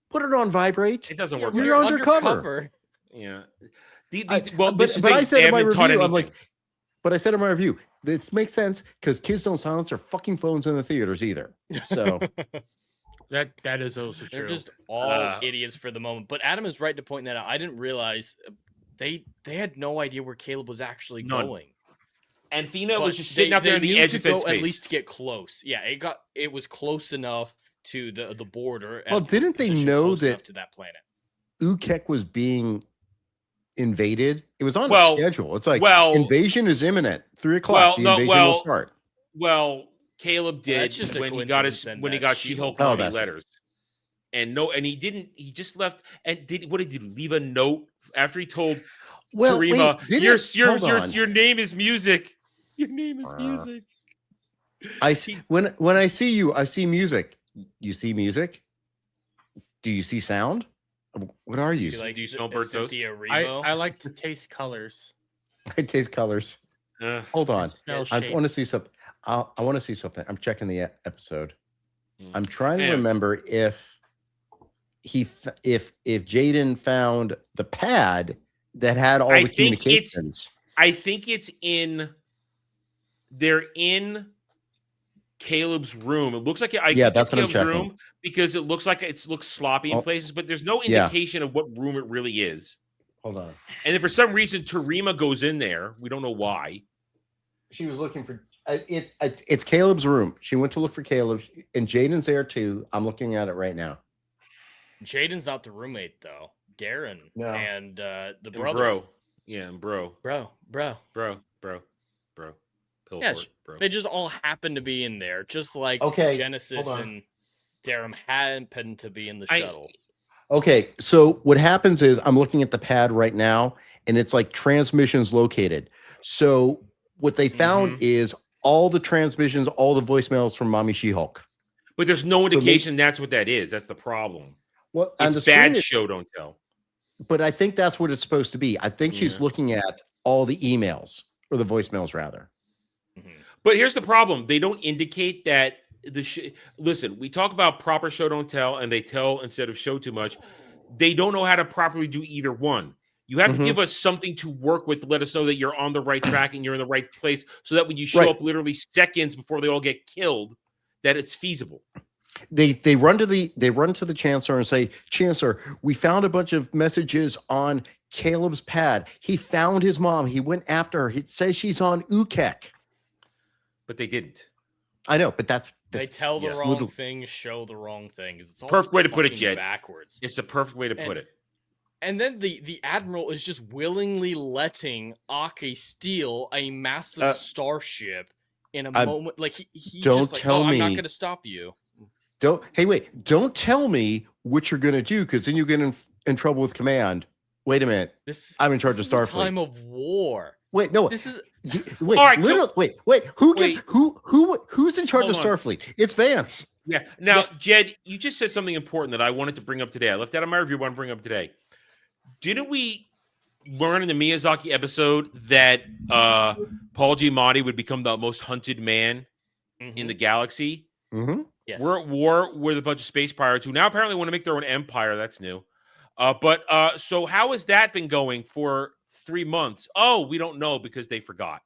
Put it on vibrate. It doesn't work. You're undercover. Yeah. But I said in my review, I'm like, but I said in my review, this makes sense because kids don't silence their fucking phones in the theaters either. So that is also true. They're just all idiots for the moment. But Adam is right to point that out. I didn't realize they had no idea where Caleb was actually going. And Athena was just sitting out there in the edge of space. At least to get close. Yeah, it was close enough to the border. Well, didn't they know that to that planet Ukek was being invaded? It was on a schedule. It's like invasion is imminent. 3:00. The invasion will start. Well, Caleb did when he got She-Hulk letters. And he just left. And what did he leave a note after he told Karima, your name is music. Your name is music. I see when I see you, I see music. You see music? Do you see sound? What are you? Do you smell bird toast? I like to taste colors. I taste colors. Hold on. I want to see something. I want to see something. I'm checking the episode. I'm trying to remember if Jaden found the pad that had all the communications. I think they're in Caleb's room. It looks like that's what I'm checking. Room because it looks like it looks sloppy in places, but there's no indication of what room it really is. Hold on. And then for some reason, Tarima goes in there. We don't know why. She was looking for it's Caleb's room. She went to look for Caleb, and Jaden's there too. I'm looking at it right now. Jaden's not the roommate though. Darren and the brother. And bro. Yeah, and bro. Yes, they just all happen to be in there, just like Genesis and Darren happened to be in the shuttle. Okay, so what happens is I'm looking at the pad right now, and it's like transmissions located. So what they found is all the transmissions, all the voicemails from Mommy She-Hulk. But there's no indication that's what that is. That's the problem. Well, it's bad show, don't tell. But I think that's what it's supposed to be. I think she's looking at all the emails, or the voicemails rather. But here's the problem. They don't indicate that listen, we talk about proper show, don't tell, and they tell instead of show too much. They don't know how to properly do either one. You have to give us something to work with to let us know that you're on the right track and you're in the right place, so that when you show up literally seconds before they all get killed, that it's feasible. They run to the Chancellor and say, Chancellor, we found a bunch of messages on Caleb's pad. He found his mom. He went after her. It says she's on U-Kek. But they didn't. I know, but that's they tell the wrong things, show the wrong things. It's all perfect way to put it, Jed. Backwards. It's the perfect way to put it. And then the Admiral is just willingly letting S.U.A.C steal a massive starship in a moment. Like he don't just like, tell me, I'm not going to stop you. Don't tell me what you're going to do, because then you get in trouble with command. Wait a minute. I'm in charge of Starfleet. Time of war. Wait, no. This is wait. All right, wait. Who's in charge of Starfleet? It's Vance. Yeah. Now, Jed, you just said something important that I wanted to bring up today. I left out of my review. I want to bring up today. Didn't we learn in the Miyazaki episode that Paul Giamatti would become the most hunted man in the galaxy? Mm-hmm. Yes. We're at war with a bunch of space pirates who now apparently want to make their own empire. That's new. So how has that been going for 3 months? Oh, we don't know because they forgot.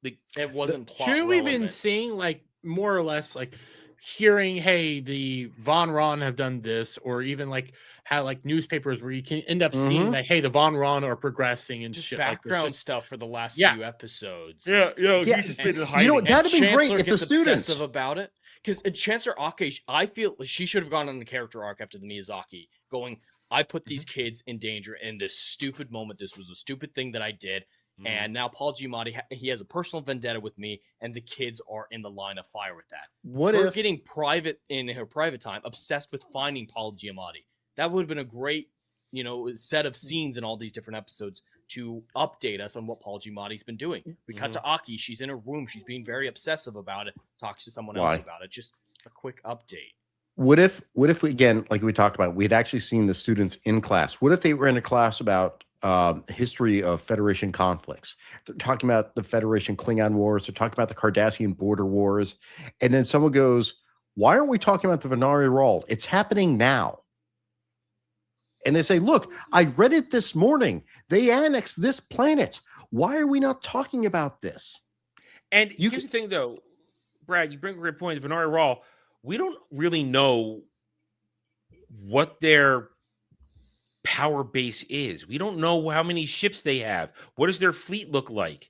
It wasn't plot Sure, we've relevant. been seeing like more or less like hearing, hey, the Von Ron have done this, or even like how like newspapers where you can end up seeing like, hey, the Von Ron are progressing and just shit background like this. stuff for the last few episodes. You know, that'd have been great if the students obsessive about it. Because Chancellor S.U.A.C, I feel she should have gone on the character arc after the Miyazaki, going, I put these kids in danger in this stupid moment. This was a stupid thing that I did. And now Paul Giamatti, he has a personal vendetta with me, and the kids are in the line of fire with that. We're getting private in her private time, obsessed with finding Paul Giamatti. That would have been a great, set of scenes in all these different episodes to update us on what Paul Giamatti's been doing. We cut to Aki. She's in her room. She's being very obsessive about it. Talks to someone else about it. Just a quick update. What if we, again, like we talked about, we had actually seen the students in class? What if they were in a class about history of Federation conflicts? They're talking about the Federation Klingon Wars. They're talking about the Cardassian border wars. And then someone goes, why aren't we talking about the Venari Rawl? It's happening now. And they say, look, I read it this morning. They annexed this planet. Why are we not talking about this? And here's the thing, though, Brad, you bring a great point. The Venari Rawl, we don't really know what their power base is. We don't know how many ships they have. What does their fleet look like?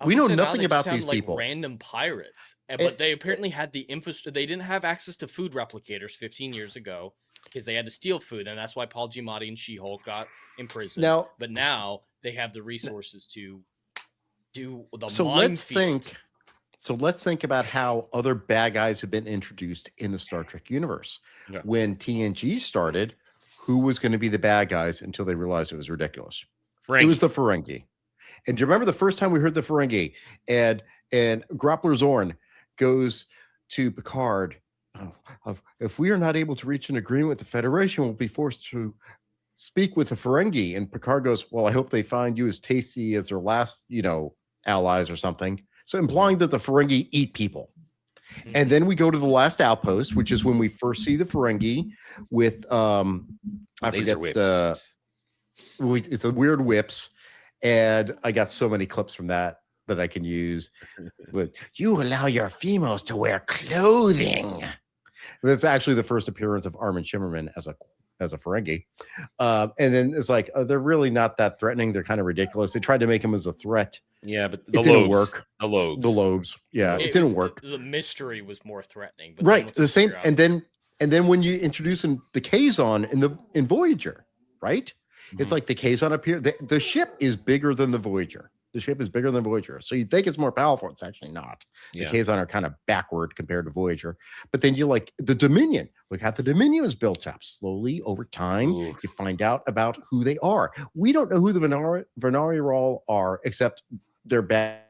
We know nothing about these people. Random pirates, but they apparently had the infrastructure. They didn't have access to food replicators 15 years ago because they had to steal food, and that's why Paul Giamatti and She-Hulk got imprisoned. But now they have the resources to do the let's think about how other bad guys have been introduced in the Star Trek universe. Yeah. When TNG started, who was going to be the bad guys until they realized it was ridiculous? Ferengi. It was the Ferengi. And do you remember the first time we heard the Ferengi? And Grappler Zorn goes to Picard, if we are not able to reach an agreement with the Federation, we'll be forced to speak with the Ferengi. And Picard goes, well, I hope they find you as tasty as their last, allies or something. So implying that the Ferengi eat people. And then we go to the last outpost, which is when we first see the Ferengi with it's the weird whips. And I got so many clips from that I can use. But you allow your females to wear clothing. That's actually the first appearance of Armin Shimmerman as a Ferengi. And then it's like, they're really not that threatening. They're kind of ridiculous. They tried to make him as a threat. Yeah, but it didn't work. The lobes. Yeah, it didn't work. The mystery was more threatening. But right. The same. And then when you introduce the Kazon in Voyager, right? Mm-hmm. It's like the Kazon appear. The ship is bigger than the Voyager. The ship is bigger than Voyager. So you think it's more powerful. It's actually not. The Kazon are kind of backward compared to Voyager. But then you like the Dominion. Look how the Dominion is built up slowly over time. Ooh. You find out about who they are. We don't know who the Venari Rawl are, except they're bad.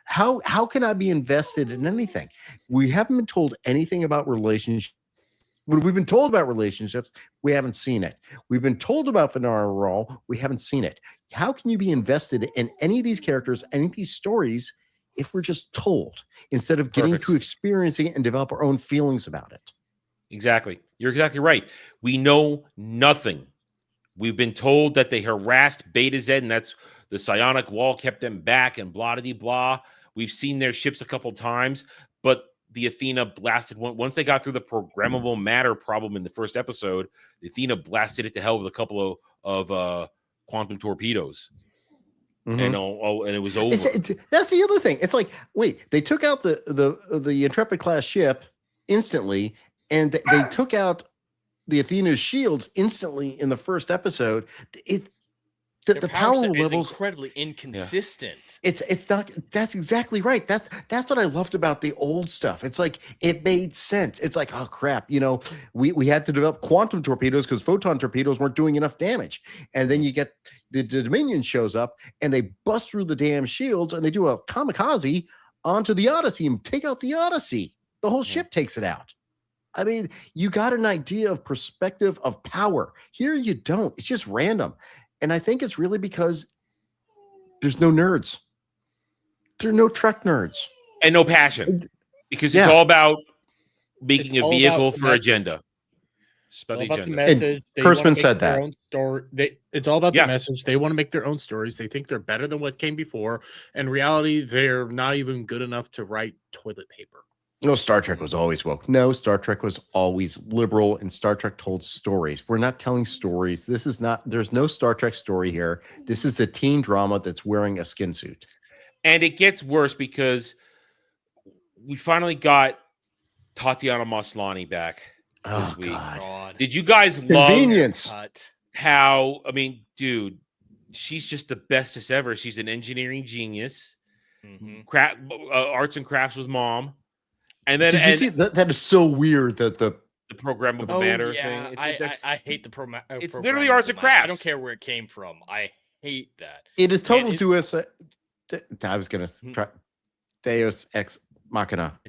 How can I be invested in anything? We haven't been told anything about relationships. When we've been told about relationships, we haven't seen it. We've been told about Venari Rawl, we haven't seen it. How can you be invested in any of these characters, any of these stories, if we're just told, instead of getting to experiencing it and develop our own feelings about it? Exactly. You're exactly right. We know nothing We've been told that they harassed Beta Z, and that's the psionic wall kept them back, and blah de blah. We've seen their ships a couple times, but the Athena blasted one. Once they got through the programmable matter problem in the first episode, the Athena blasted it to hell with a couple of quantum torpedoes. And and it was over. That's the other thing. It's like, wait, they took out the Intrepid class ship instantly, and they took out the Athena's shields instantly in the first episode. The power levels incredibly inconsistent. Yeah. It's not. That's exactly right. That's what I loved about the old stuff. It's like it made sense. It's like, oh crap, we had to develop quantum torpedoes because photon torpedoes weren't doing enough damage. And then you get the Dominion shows up and they bust through the damn shields and they do a kamikaze onto the Odyssey and take out the Odyssey. The whole ship takes it out. I mean, you got an idea of perspective of power. Here you don't. It's just random. And I think it's really because there's no nerds. There are no Trek nerds. And no passion. Because it's all about making a vehicle for agenda. It's all about the message. Kurtzman said that. It's all about the message. They want to make their own stories. They think they're better than what came before. In reality, they're not even good enough to write toilet paper. No, Star Trek was always woke. No, Star Trek was always liberal, and Star Trek told stories. We're not telling stories. There's no Star Trek story here. This is a teen drama that's wearing a skin suit. And it gets worse because we finally got Tatiana Maslany back this week. God. Did you guys love how, I mean, dude, she's just the bestest ever. She's an engineering genius. Arts and crafts with mom. And then did you see that is so weird that the programmable matter thing. I hate the program. It's literally arts and crafts. I don't care where it came from. I hate that. It is total Deus. I was gonna try Deus Ex Machina.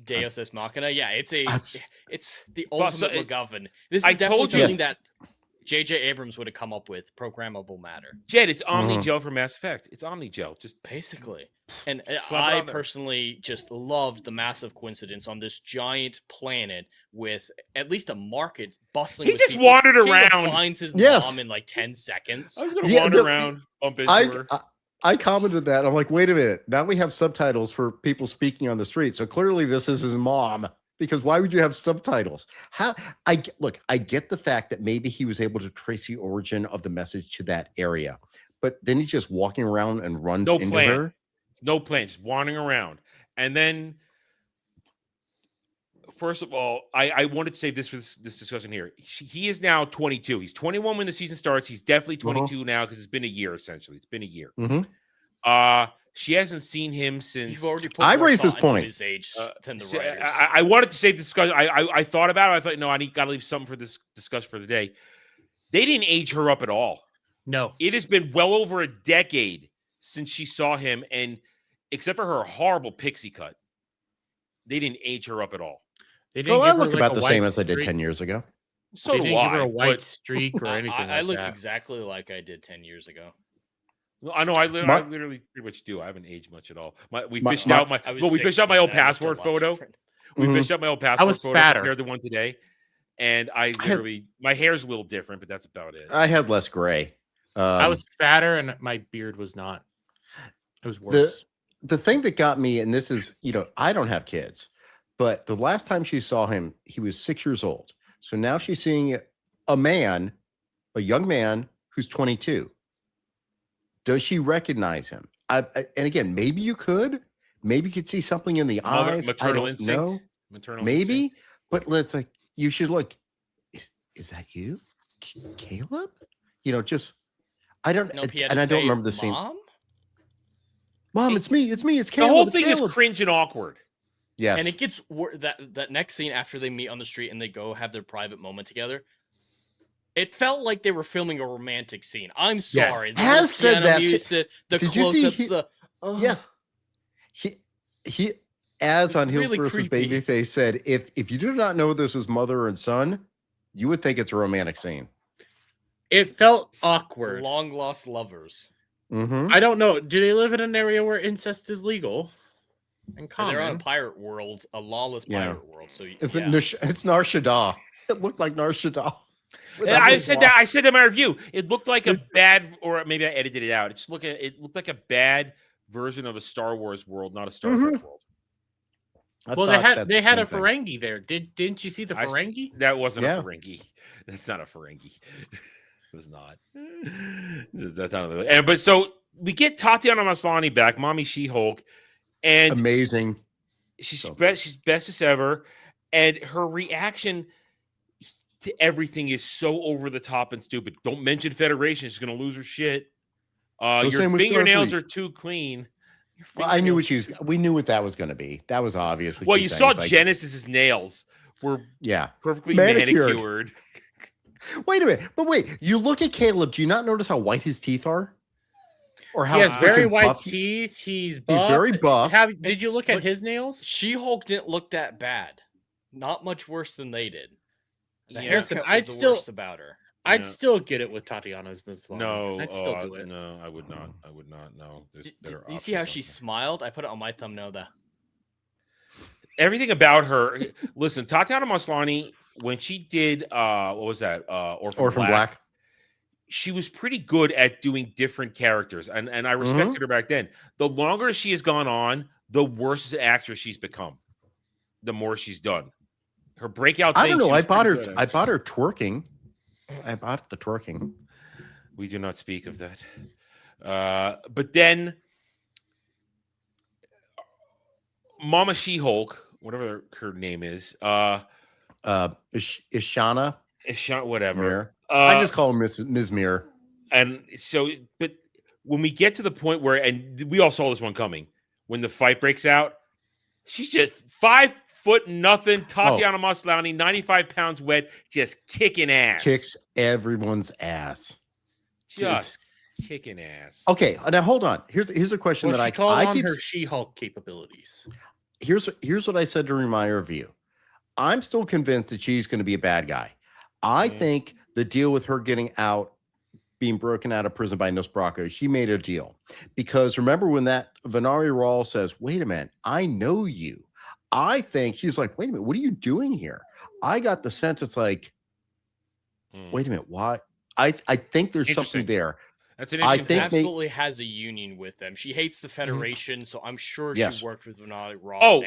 Deus Ex Machina. Yeah, it's the ultimate MacGuffin. This is definitely something that J.J. Abrams would have come up with. Programmable matter. Jed, it's Omni-Gel for Mass Effect. It's Omni-Gel, just basically. And I personally just loved the massive coincidence on this giant planet with at least a market bustling. He just wandered around. He finds his mom in like 10 seconds. I was going to wander around, bump into her. I commented that. I'm like, wait a minute. Now we have subtitles for people speaking on the street. So clearly this is his mom. Because why would you have subtitles? I get the fact that maybe he was able to trace the origin of the message to that area, but then he's just walking around and runs into her. No plan, just wandering around. And then, first of all, I wanted to save this for this discussion here. He is now 22. He's 21 when the season starts. He's definitely 22 now because it's been a year, essentially. It's been a year. She hasn't seen him since. You've already put I raised this point. His age than the writers. I wanted to save the discussion. I thought about it. I thought, no, got to leave something for this discussion for the day. They didn't age her up at all. No. It has been well over a decade since she saw him, and except for her horrible pixie cut, they didn't age her up at all. Well, I look about the same as I did 10 years ago. So do I. They didn't give her a white streak or anything I look exactly like I did 10 years ago. I know. I literally pretty much do. I haven't aged much at all. We fished out my old passport photo. We fished out my old passport photo compared to one today, and my hair's a little different, but that's about it. I had less gray. I was fatter, and my beard was not. It was worse. The thing that got me, and this is, I don't have kids, but the last time she saw him, he was 6 years old. So now she's seeing a young man who's 22. Does she recognize him? And again, maybe you could see something in the eyes. Maternal instinct. Maternal maybe, instinct. But let's you should look. Is that you, Caleb? I don't. No, and I don't remember the scene. Mom, it's me. It's Caleb. The whole thing is cringe and awkward. Yes, and it gets that next scene after they meet on the street and they go have their private moment together. It felt like they were filming a romantic scene. I'm sorry. Yes. Has said that. Music, the Did close-ups. You see yes. He as on Heels really versus creepy. Babyface said, if you do not know this was mother and son, you would think it's a romantic scene. It felt awkward. Long lost lovers. Mm-hmm. I don't know. Do they live in an area where incest is legal? And they're on a pirate world, a lawless pirate world. So it's Nar Shaddaa. It looked like Nar Shaddaa. I said that. I said that in my review. It looked like a bad, or maybe I edited it out. It looked like a bad version of a Star Wars world, not a Star Trek world. Well, they had a Ferengi there. Didn't you see the Ferengi? That wasn't a Ferengi. That's not a Ferengi. It was not. That's not. But so we get Tatiana Maslany back, Mommy She-Hulk, and amazing. She's bestest ever, and her reaction to everything is so over the top and stupid. Don't mention Federation; she's going to lose her shit. Your fingernails are too clean. Well, I knew what we knew what that was going to be. That was obvious. Well, you saw Genesis's nails were perfectly manicured. Wait a minute, but wait, you look at Caleb. Do you not notice how white his teeth are? Or how he has very white teeth. He's very buff. Did you look at his nails? She-Hulk didn't look that bad. Not much worse than they did. The haircut was the worst about her. I'd still get it with Tatiana's Maslany. No, I'd still do it. No, I would not. I would not. No, there's better. You see how she smiled? I put it on my thumbnail. Everything about her. Listen, Tatiana Maslany, when she did what was that? Orphan Black. She was pretty good at doing different characters, and I respected her back then. The longer she has gone on, the worse actress she's become. The more she's done. Her breakout. I don't know. I bought her twerking. I bought the twerking. We do not speak of that. But then Mama She-Hulk, whatever her name is, Ishana, whatever. Mir. I just call her Ms. Mir. And so, but when we get to the point where, and we all saw this one coming, when the fight breaks out, she's just 5'0" Tatiana Maslany, 95 pounds wet, just kicking ass. Kicks everyone's ass. Just kicking ass. Okay, now hold on. Here's a question that I keep her She-Hulk capabilities. Here's what I said during my review. I'm still convinced that she's going to be a bad guy. I think the deal with her getting out, being broken out of prison by Nosbraka, she made a deal. Because remember when that Venari Rawl says, wait a minute, I know you. I think she's like, wait a minute, what are you doing here? I got the sense it's like, wait a minute, why? I think there's something there. That's an interesting. She absolutely has a union with them. She hates the Federation, so I'm sure she worked with Venari Rawl.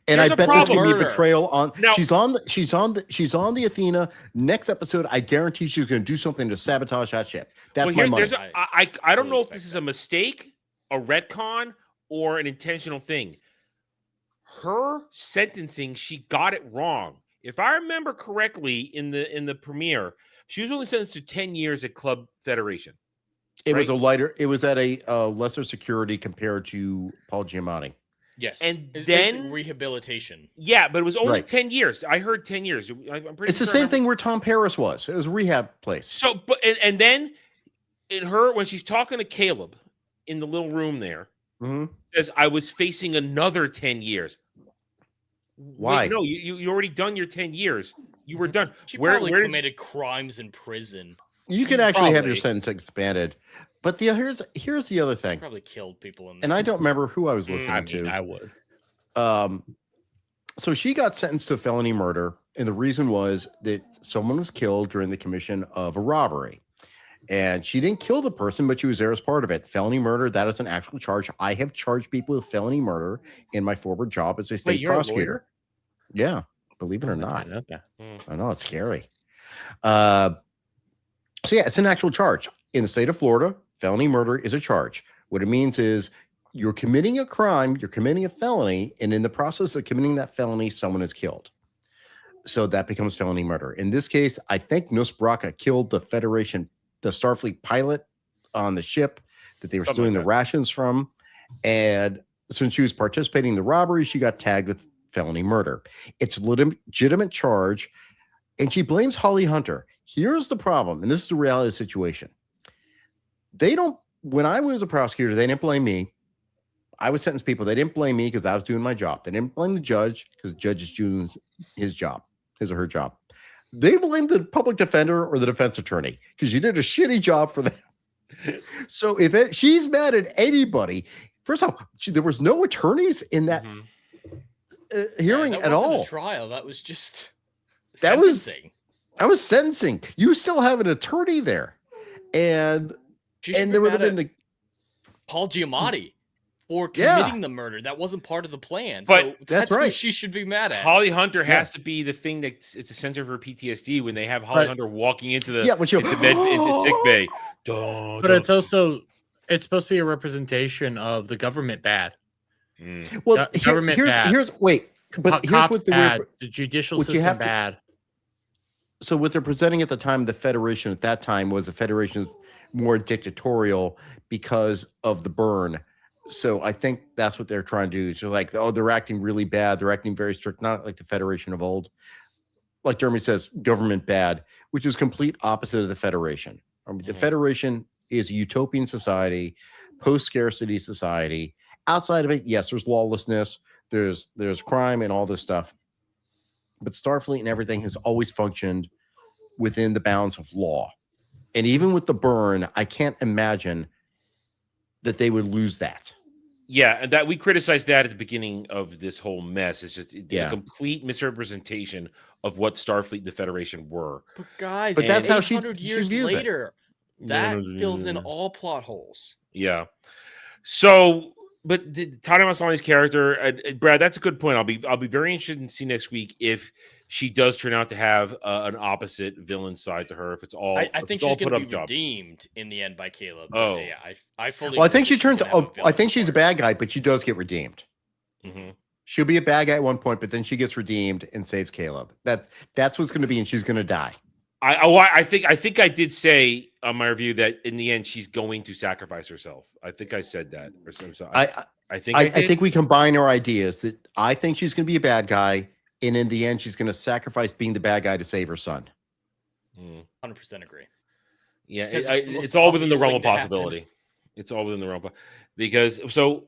And I bet there's gonna be a betrayal on. Now, she's on the Athena. Next episode, I guarantee she's going to do something to sabotage that ship. That's my money. I don't know if this is a mistake, a retcon, or an intentional thing. Her sentencing, she got it wrong. If I remember correctly, in the premiere, she was only sentenced to 10 years at Club Federation. It was a lighter. It was at a lesser security compared to Paul Giamatti. Yes, and it's then rehabilitation. Yeah, but it was only 10 years. I heard 10 years. It's the same thing where Tom Paris was. It was a rehab place. So, but and then when she's talking to Caleb in the little room there, says, "I was facing another 10 years." Why? Wait, no, you already done your 10 years. You were done. She probably committed crimes in prison. You can actually have your sentence expanded. But here's the other thing. She probably killed people in there. And I don't remember who I was listening to. I would. So she got sentenced to felony murder, and the reason was that someone was killed during the commission of a robbery. And she didn't kill the person, but she was there as part of it. Felony murder, that is an actual charge. I have charged people with felony murder in my former job as a state prosecutor. Yeah, believe it or not. I know, it's scary. So yeah, it's an actual charge. In the state of Florida, felony murder is a charge. What it means is you're committing a crime, you're committing a felony, and in the process of committing that felony, someone is killed. So that becomes felony murder. In this case, I think Nosbraka killed the Federation, the Starfleet pilot on the ship that they were stealing the rations from. And since she was participating in the robbery, she got tagged with felony murder. It's a legitimate charge, and she blames Holly Hunter. Here's the problem, and this is the reality of the situation. When I was a prosecutor, they didn't blame me. I would sentence people. They didn't blame me because I was doing my job. They didn't blame the judge because the judge is doing his job, his or her job. They blamed the public defender or the defense attorney because you did a shitty job for them. So she's mad at anybody, first off, there was no attorneys in that hearing that at wasn't all. a trial. That was just sentencing. I was sentencing. You still have an attorney there, and there would have been the Paul Giamatti for committing the murder. That wasn't part of the plan. But so that's right. Who she should be mad at. Holly Hunter has to be the thing that's it's a center for PTSD when they have Holly Hunter walking into the into sick bay. But it's also supposed to be a representation of the government bad. Well, here's what the judicial system bad. So what they're presenting at the time, the Federation at that time was a Federation more dictatorial because of the burn. So I think that's what they're trying to do. So like, they're acting really bad. They're acting very strict, not like the Federation of old. Like Jeremy says, government bad, which is complete opposite of the Federation. The Federation is a utopian society, post-scarcity society. Outside of it, yes, there's lawlessness, there's crime and all this stuff. But Starfleet and everything has always functioned within the bounds of law. And even with the burn, I can't imagine that they would lose that. Yeah, and that we criticized that at the beginning of this whole mess. It's just a complete misrepresentation of what Starfleet and the Federation were. But guys, that's how she years views later, that fills in all plot holes. Yeah. So, but Tana Maslany's character, Brad, that's a good point. I'll be very interested in see next week if she does turn out to have an opposite villain side to her. If it's all, I think she's going to be redeemed in the end by Caleb. Oh, yeah, I fully. Well, I think she turns. I think she's a bad guy, but she does get redeemed. Mm-hmm. She'll be a bad guy at one point, but then she gets redeemed and saves Caleb. That's what's going to be, and she's going to die. I think I did say on my review that in the end she's going to sacrifice herself. I think I said that or something. I think we combine our ideas. That I think she's going to be a bad guy, and in the end she's going to sacrifice being the bad guy to save her son. 100% agree. Yeah, it's all within the realm of possibility. It's all within the realm because so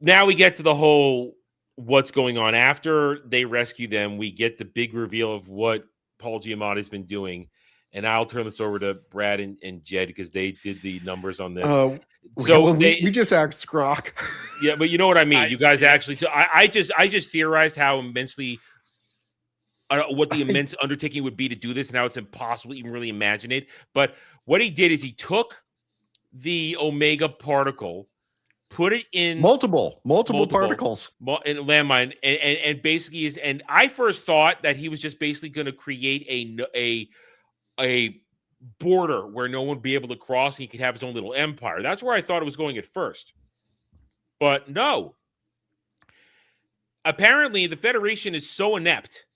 now we get to the whole what's going on after they rescue them. We get the big reveal of what Paul Giamatti's been doing, and I'll turn this over to Brad and Jed because they did the numbers on this. So we just asked Scrock. Yeah, but you know what I mean. You guys actually. So I just theorized how immensely. What the immense undertaking would be to do this, and how it's impossible to even really imagine it. But what he did is he took the Omega particle, put it in multiple particles in a landmine, and basically is. And I first thought that he was just basically going to create a border where no one would be able to cross, and he could have his own little empire. That's where I thought it was going at first, but no. Apparently, the Federation is so inept.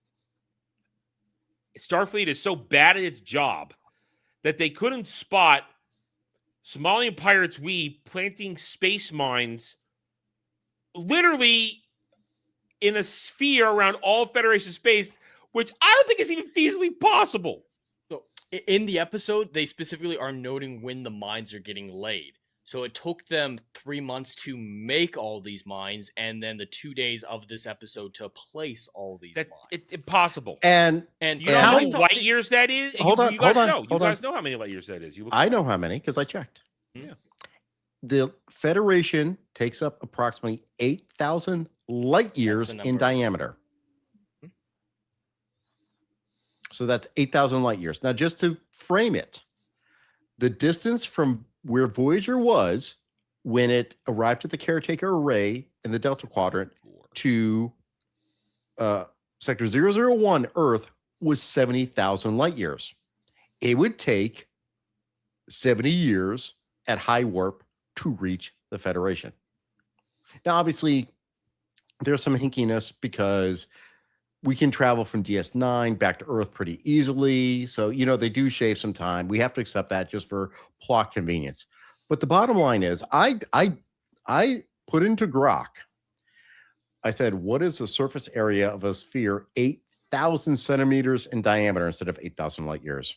Starfleet is so bad at its job that they couldn't spot Somalian pirates planting space mines literally in a sphere around all Federation space, which I don't think is even feasibly possible. So in the episode, they specifically are noting when the mines are getting laid. So it took them 3 months to make all these mines, and then the 2 days of this episode to place all these mines. It's impossible. And you know how many light years that is? You guys know how many light years that is. I know how many because I checked. Yeah. The Federation takes up approximately 8,000 light years in diameter. So that's 8,000 light years. Now, just to frame it, the distance from where Voyager was when it arrived at the caretaker array in the Delta Quadrant to Sector 001 Earth was 70,000 light years. It would take 70 years at high warp to reach the Federation. Now, obviously, there's some hinkiness because we can travel from DS9 back to Earth pretty easily. So, they do shave some time. We have to accept that just for plot convenience. But the bottom line is, I put into Grok, I said, what is the surface area of a sphere 8,000 centimeters in diameter instead of 8,000 light years?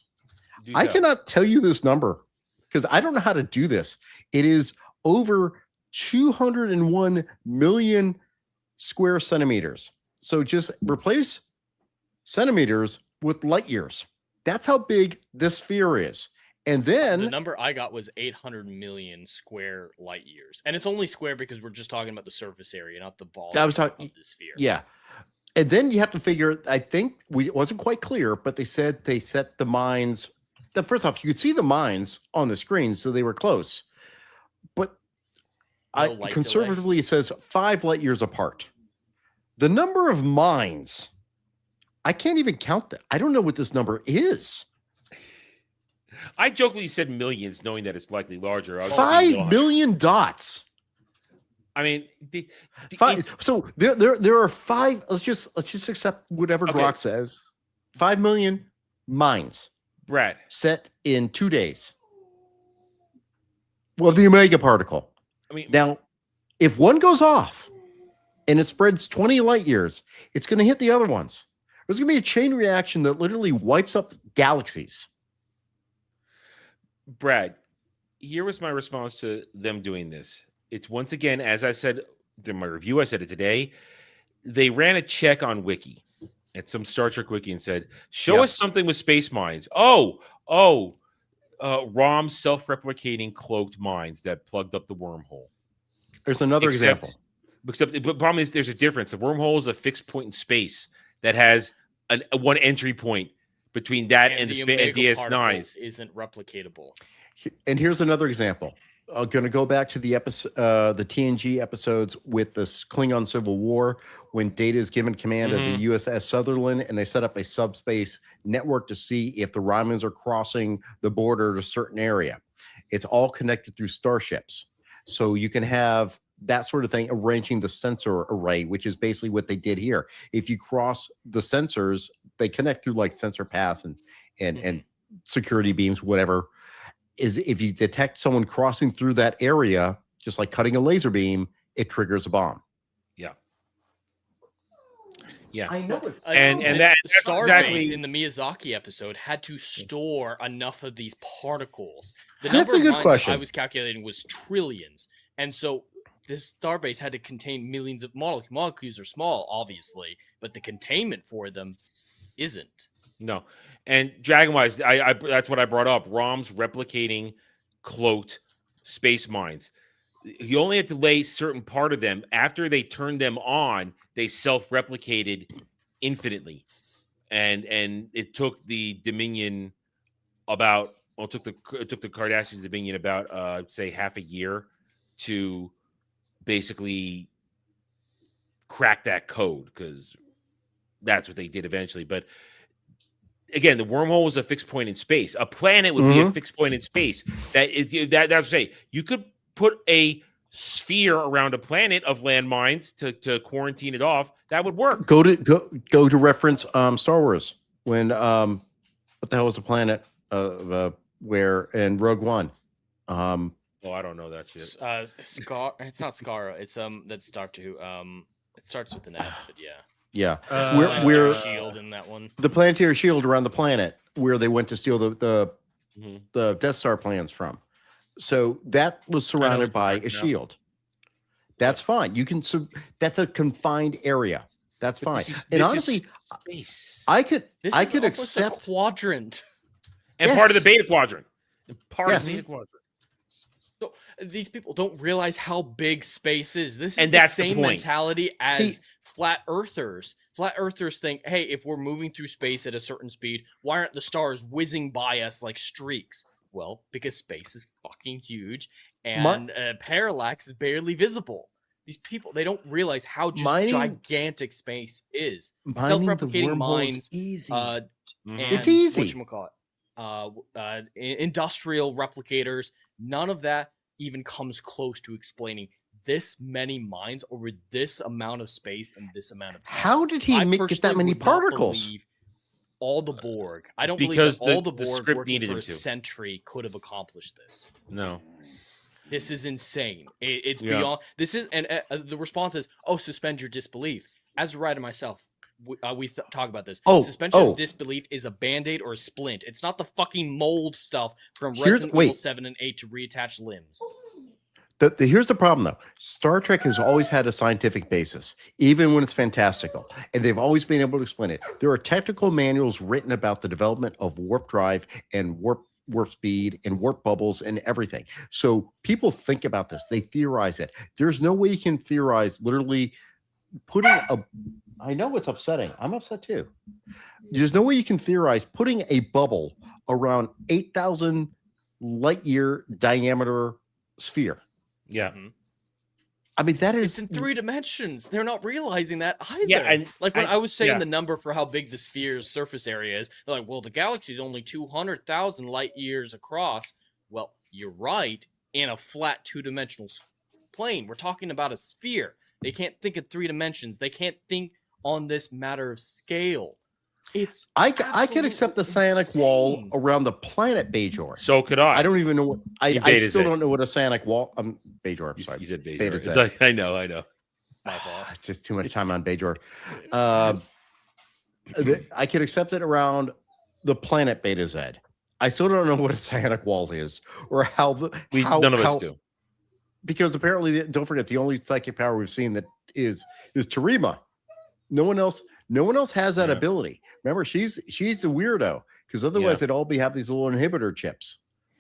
I cannot tell you this number because I don't know how to do this. It is over 201 million square centimeters. So just replace centimeters with light years. That's how big this sphere is. And then the number I got was 800 million square light years. And it's only square because we're just talking about the surface area, not the volume of the sphere. Yeah. And then you have to figure, I think it wasn't quite clear, but they said they set the mines. First off, you could see the mines on the screen, so they were close. But conservatively, it says 5 light years apart. The number of mines, I can't even count that. I don't know what this number is. I jokingly said millions, knowing that it's likely larger. 5 million dots. I mean, so there are 5. Let's just accept whatever Grok says. 5 million mines, Brad, set in 2 days. Well, the Omega particle. I mean, now, if one goes off and it spreads 20 light years, it's going to hit the other ones. There's going to be a chain reaction that literally wipes up galaxies. Brad, here was my response to them doing this. It's once again, as I said in my review, I said it today. They ran a check on Wiki at some Star Trek Wiki and said, show us something with space mines. ROM's self-replicating cloaked mines that plugged up the wormhole. There's another example. Except the problem is there's a difference. The wormhole is a fixed point in space that has one entry point between that and the DS9s. Isn't replicatable. And here's another example. I'm going to go back to the episode, the TNG episodes with the Klingon Civil War, when Data is given command of the USS Sutherland, and they set up a subspace network to see if the Romulans are crossing the border to a certain area. It's all connected through starships. So you can have that sort of thing, arranging the sensor array, which is basically what they did here. If you cross the sensors, they connect through like sensor paths and security beams, whatever. Is if you detect someone crossing through that area, just like cutting a laser beam, it triggers a bomb. Yeah, I know it. And that's Starbase in the Miyazaki episode had to store enough of these particles. That's a good question. I was calculating was trillions, and so this starbase had to contain millions of molecules. Molecules are small, obviously, but the containment for them isn't. No. And Dragonwise, I that's what I brought up. ROM's replicating cloaked space mines. You only had to lay certain part of them. After they turned them on, they self-replicated infinitely. And it took the Dominion it took the Cardassians Dominion about I'd say half a year to basically crack that code, because that's what they did eventually. But again, the wormhole was a fixed point in space. A planet would be a fixed point in space. That's say you could put a sphere around a planet of landmines to quarantine it off. That would work. Go to reference Star Wars when what the hell was the planet where in Rogue One? I don't know that shit. Scar. It's not Scar. It's that's Doctor Who. It starts with an S, but yeah. Yeah, we're shield in that one. The planetary shield around the planet where they went to steal the Death Star plans from. So that was surrounded by a shield. That's fine. You can. That's a confined area. That's fine. And honestly, space. I could accept accept a quadrant and part of the Beta Quadrant. Of the Beta Quadrant. So these people don't realize how big space is. This is that's the same the mentality as flat earthers. Flat earthers think, hey, if we're moving through space at a certain speed, why aren't the stars whizzing by us like streaks? Well, because space is fucking huge and parallax is barely visible. These people, they don't realize how gigantic space is. Self-replicating mines, easy. It's easy. Industrial replicators, none of that even comes close to explaining this many mines over this amount of space and this amount of time. How did he get that many particles? All the Borg. I don't because believe that all the Borg script working needed for a him to. century could have accomplished this. No. This is insane. It's beyond. This is, and the response is, "Oh, suspend your disbelief." As a writer myself, we talk about this. Suspension of disbelief is a band-aid or a splint. It's not the fucking mold stuff from Resident Evil 7 and 8 to reattach limbs. Here's the problem, though. Star Trek has always had a scientific basis, even when it's fantastical, and they've always been able to explain it. There are technical manuals written about the development of warp drive and warp speed and warp bubbles and everything. So people think about this. They theorize it. There's no way you can theorize literally putting I know it's upsetting. I'm upset too. There's no way you can theorize putting a bubble around 8,000 light year diameter sphere. Yeah. I mean, that is it's in 3 dimensions. They're not realizing that either. Yeah, and like when I was saying yeah. the number for how big the sphere's surface area is, they're like, well, the galaxy is only 200,000 light years across. Well, you're right. In a flat 2-dimensional plane, we're talking about a sphere. They can't think in 3 dimensions. They can't think on this matter of scale. It's I could accept the psionic wall around the planet Bajor. So could I. I don't even know what I still don't know what a psionic wall. Bajor. I'm sorry. You said Bajor. Beta It's Z. like, I know. my fault. It's just too much time on Bajor. I could accept it around the planet Beta Z. I still don't know what a psionic wall is or how none of us do. Because apparently, don't forget, the only psychic power we've seen that is Terima. No one else has that ability. Remember, she's a weirdo because otherwise they'd all have these little inhibitor chips.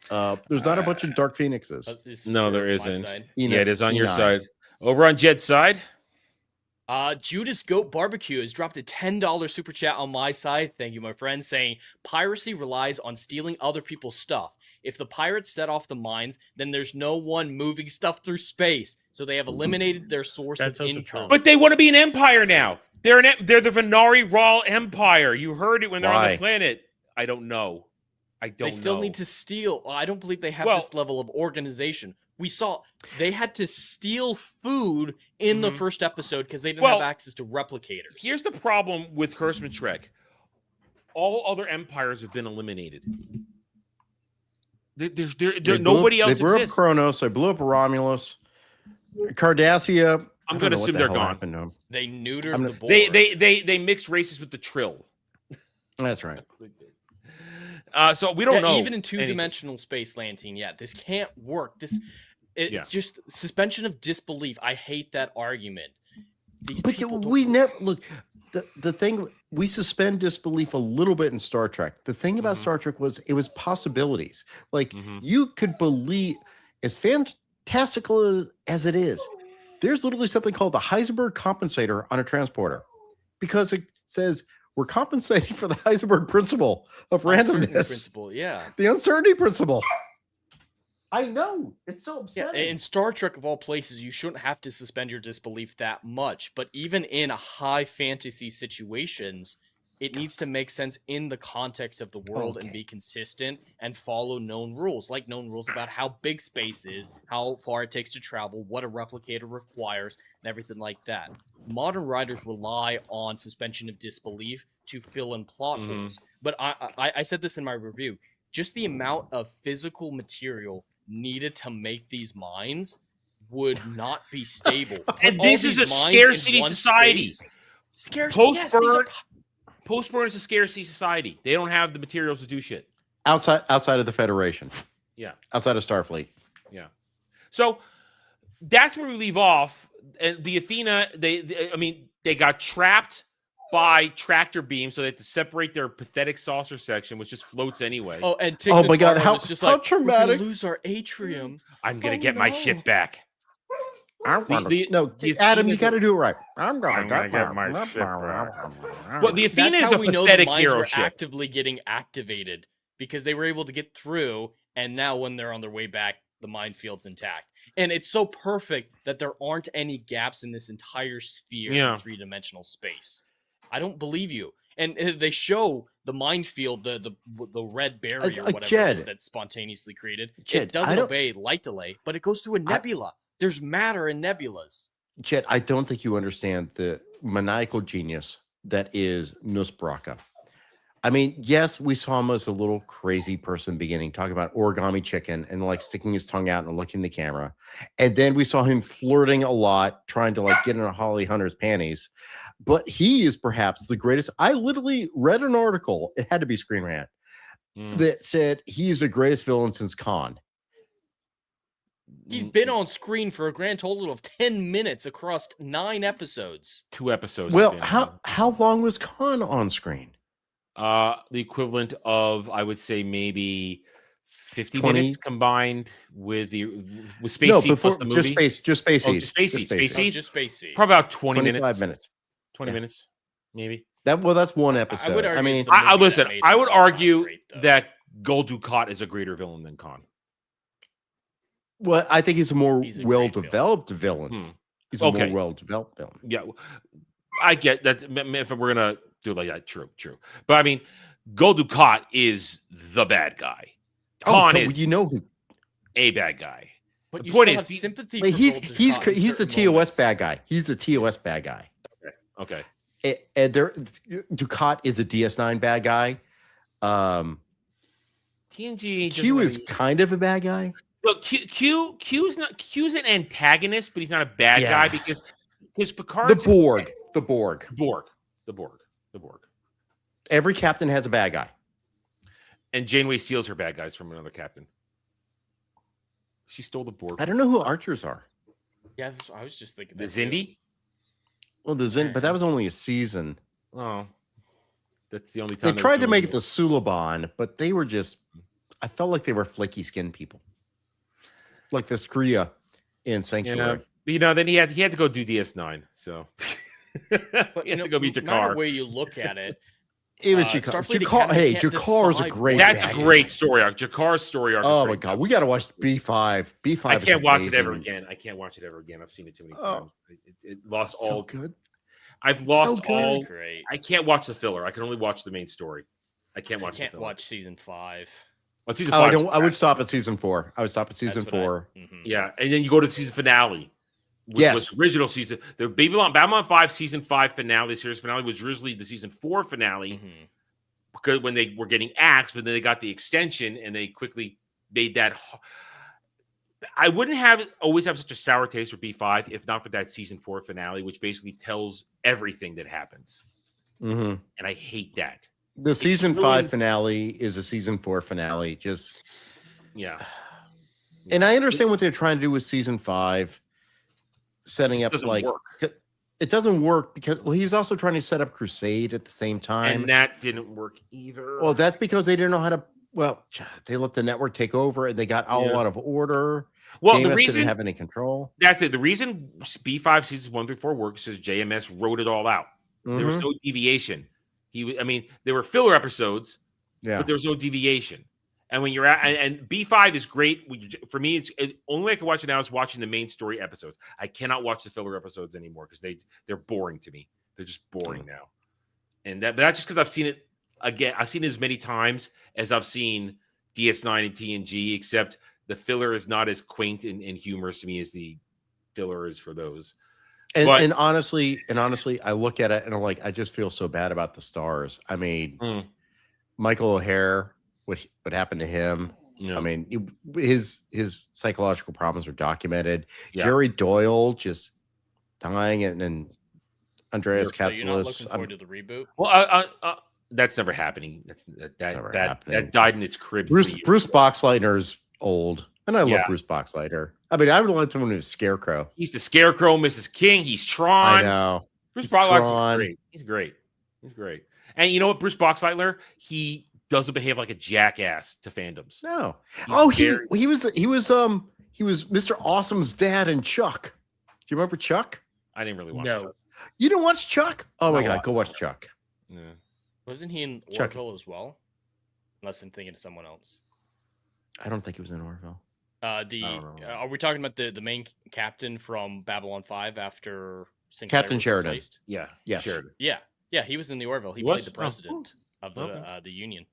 There's not a bunch of Dark Phoenixes. No, there isn't. Yeah, it is on your side. Over on Jed's side. Judas Goat Barbecue has dropped a $10 super chat on my side. Thank you, my friend, saying piracy relies on stealing other people's stuff. If the pirates set off the mines, then there's no one moving stuff through space. So they have eliminated their source of income. But they want to be an empire now. They're the Venari Raw Empire. You heard it when they're on the planet. I don't know. They still need to steal. I don't believe they have this level of organization. We saw they had to steal food in the first episode because they didn't have access to replicators. Here's the problem with Kurtzman Trek. All other empires have been eliminated. Nobody else exists. They blew up Kronos. They blew up Romulus. Cardassia. I'm going to assume they're gone. They neutered the board. They mixed races with the Trill. That's right. So we don't know. Even in 2-dimensional space, Lantine, this can't work. Just suspension of disbelief. I hate that argument. We never look. The thing, we suspend disbelief a little bit in Star Trek. The thing about Star Trek was it was possibilities. Like you could believe, as fantastical as it is, there's literally something called the Heisenberg compensator on a transporter, because it says we're compensating for the Heisenberg principle of randomness. The uncertainty principle. I know. It's so upsetting. Yeah, in Star Trek, of all places, you shouldn't have to suspend your disbelief that much. But even in high fantasy situations, it needs to make sense in the context of the world and be consistent and follow known rules, like known rules about how big space is, how far it takes to travel, what a replicator requires, and everything like that. Modern writers rely on suspension of disbelief to fill in plot holes. But I said this in my review. Just the amount of physical material needed to make these mines would not be stable. And this is a scarcity society. Post-burn is a scarcity society. They don't have the materials to do shit. Outside of the Federation. Yeah. Outside of Starfleet. Yeah. So that's where we leave off. And the Athena, they got trapped by tractor beams, so they had to separate their pathetic saucer section, which just floats anyway. Oh, and oh my god, how traumatic! We're gonna lose our atrium. I'm gonna get my shit back. Adam, you got to do it right. I'm gonna get my shit back. Well, the Athena is a pathetic hero ship. Actively getting activated because they were able to get through, and now when they're on their way back, the minefield's intact. And it's so perfect that there aren't any gaps in this entire sphere in 3-dimensional space. I don't believe you. And they show the minefield, the red barrier, whatever it is that's spontaneously created. It doesn't obey light delay, but it goes through a nebula. There's matter in nebulas. Chet, I don't think you understand the maniacal genius that is Nusbraka. I mean, yes, we saw him as a little crazy person beginning, talking about origami chicken and like sticking his tongue out and looking in the camera. And then we saw him flirting a lot, trying to like get in a Holly Hunter's panties. But he is perhaps the greatest. I literally read an article, it had to be Screen Rant, that said he is the greatest villain since Khan. He's been on screen for a grand total of 10 minutes across 9 episodes. 2 episodes. Well, how long was Khan on screen? The equivalent of, I would say, maybe 50 minutes combined with Spacey. No, before plus the movie. just Spacey. Just Spacey. Just Spacey. Probably about 20 minutes. 20 minutes. maybe. That's one episode. I would argue it's the I movie listen. that made I him would all-time argue great, though. that Gul Dukat is a greater villain than Khan. Well, I think he's a more He's a great well-developed villain. He's a more well-developed villain. Yeah, I get that. If we're gonna do it like that, true. But I mean, Gul Dukat is the bad guy. Khan is, who a bad guy. But you point still is, have sympathy. Like, for he's Gul Dukat in the certain TOS moments. bad guy. He's the TOS bad guy. Okay. And Dukat is a DS9 bad guy. TNG. Q is kind of a bad guy. Look, Q's an antagonist, but he's not a bad guy because Picard. The Borg. Every captain has a bad guy. And Janeway steals her bad guys from another captain. She stole the Borg. I don't know who archers are. Yeah, I was just thinking The that too. Zindi. Well, but that was only a season. Oh, that's the only time They tried to make it the Suliban, but they were just. I felt like they were flaky skinned people, like the Skria in Sanctuary. Then he had to go do DS9. So But he had to go meet no matter Jakar. where you look at it, It was Jakar. Jakar is a great. That's a great story arc. Jakar's story arc. Oh my god, we got to watch B5. B5. I can't watch it ever again. I've seen it too many times. It lost all. So good. I've lost all. great. I can't watch the filler. I can only watch the main story. I can't watch. Can't the filler. watch season 5. Well, season 5 I would stop at season 4. I would stop at season 4. Yeah, and then you go to the season finale. Which was original season. The Babylon 5 season 5 finale, the series finale was originally the season 4 finale because when they were getting axed, but then they got the extension and they quickly made that. I wouldn't always have such a sour taste for B5 if not for that season 4 finale, which basically tells everything that happens. And I hate that. The season 5 finale is a season 4 finale. Just and I understand what they're trying to do with season 5. Setting up it doesn't work because he's also trying to set up Crusade at the same time, and that didn't work either. Well, that's because they didn't know how to. Well, they let the network take over, and they got all out of order. Well, JMS the reason didn't have any control. That's it. The reason B5 seasons 1 through 4 works is JMS wrote it all out. There was no deviation. There were filler episodes, but there was no deviation. And when you're at, and B5 is great for me. It's only way I can watch it now is watching the main story episodes. I cannot watch the filler episodes anymore because they're boring to me. They're just boring now. And but that's just because I've seen it again. I've seen it as many times as I've seen DS9 and TNG, except the filler is not as quaint and humorous to me as the filler is for those. And honestly, I look at it and I'm like, I just feel so bad about the stars. I mean, Michael O'Hare. What happened to him? I mean, his psychological problems are documented. Jerry Doyle just dying, and Andreas Katsulas. You're not looking forward to the reboot? Well, that's never happening. That died in its crib. Bruce Boxleitner's old, and I love Bruce Boxleitner. I mean, I would like someone who's Scarecrow. He's the Scarecrow, Mrs. King. He's Tron. I know. Bruce Boxleitner is great. He's great. And you know what, Bruce Boxleitner, he doesn't behave like a jackass to fandoms. No. He was Mr. Awesome's dad in Chuck. Do you remember Chuck? I didn't really watch Chuck. You didn't watch Chuck? Oh my god, go watch Chuck. Yeah. Wasn't he in Orville as well? Unless I'm thinking of someone else. I don't think he was in Orville. Are we talking about the main captain from Babylon 5 after Sinclair Captain Sheridan? Yeah. Yes. Sheridan. Yeah, he was in the Orville. He played the president of the Union.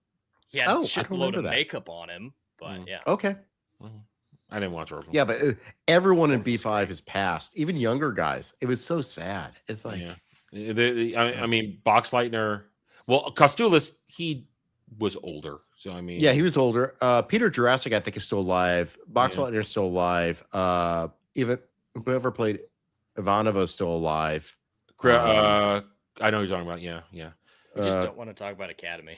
He had a shitload of makeup on him, but yeah. Okay. I didn't watch Orville. Yeah, but everyone in B5 is passed, even younger guys. It was so sad. It's like, I mean, Boxleitner. Well, Kostulis, he was older, so I mean, he was older. Peter Jurassic, I think, is still alive. Boxleitner is still alive. Even whoever played Ivanova is still alive. I know you're talking about. Yeah. We just don't want to talk about Academy.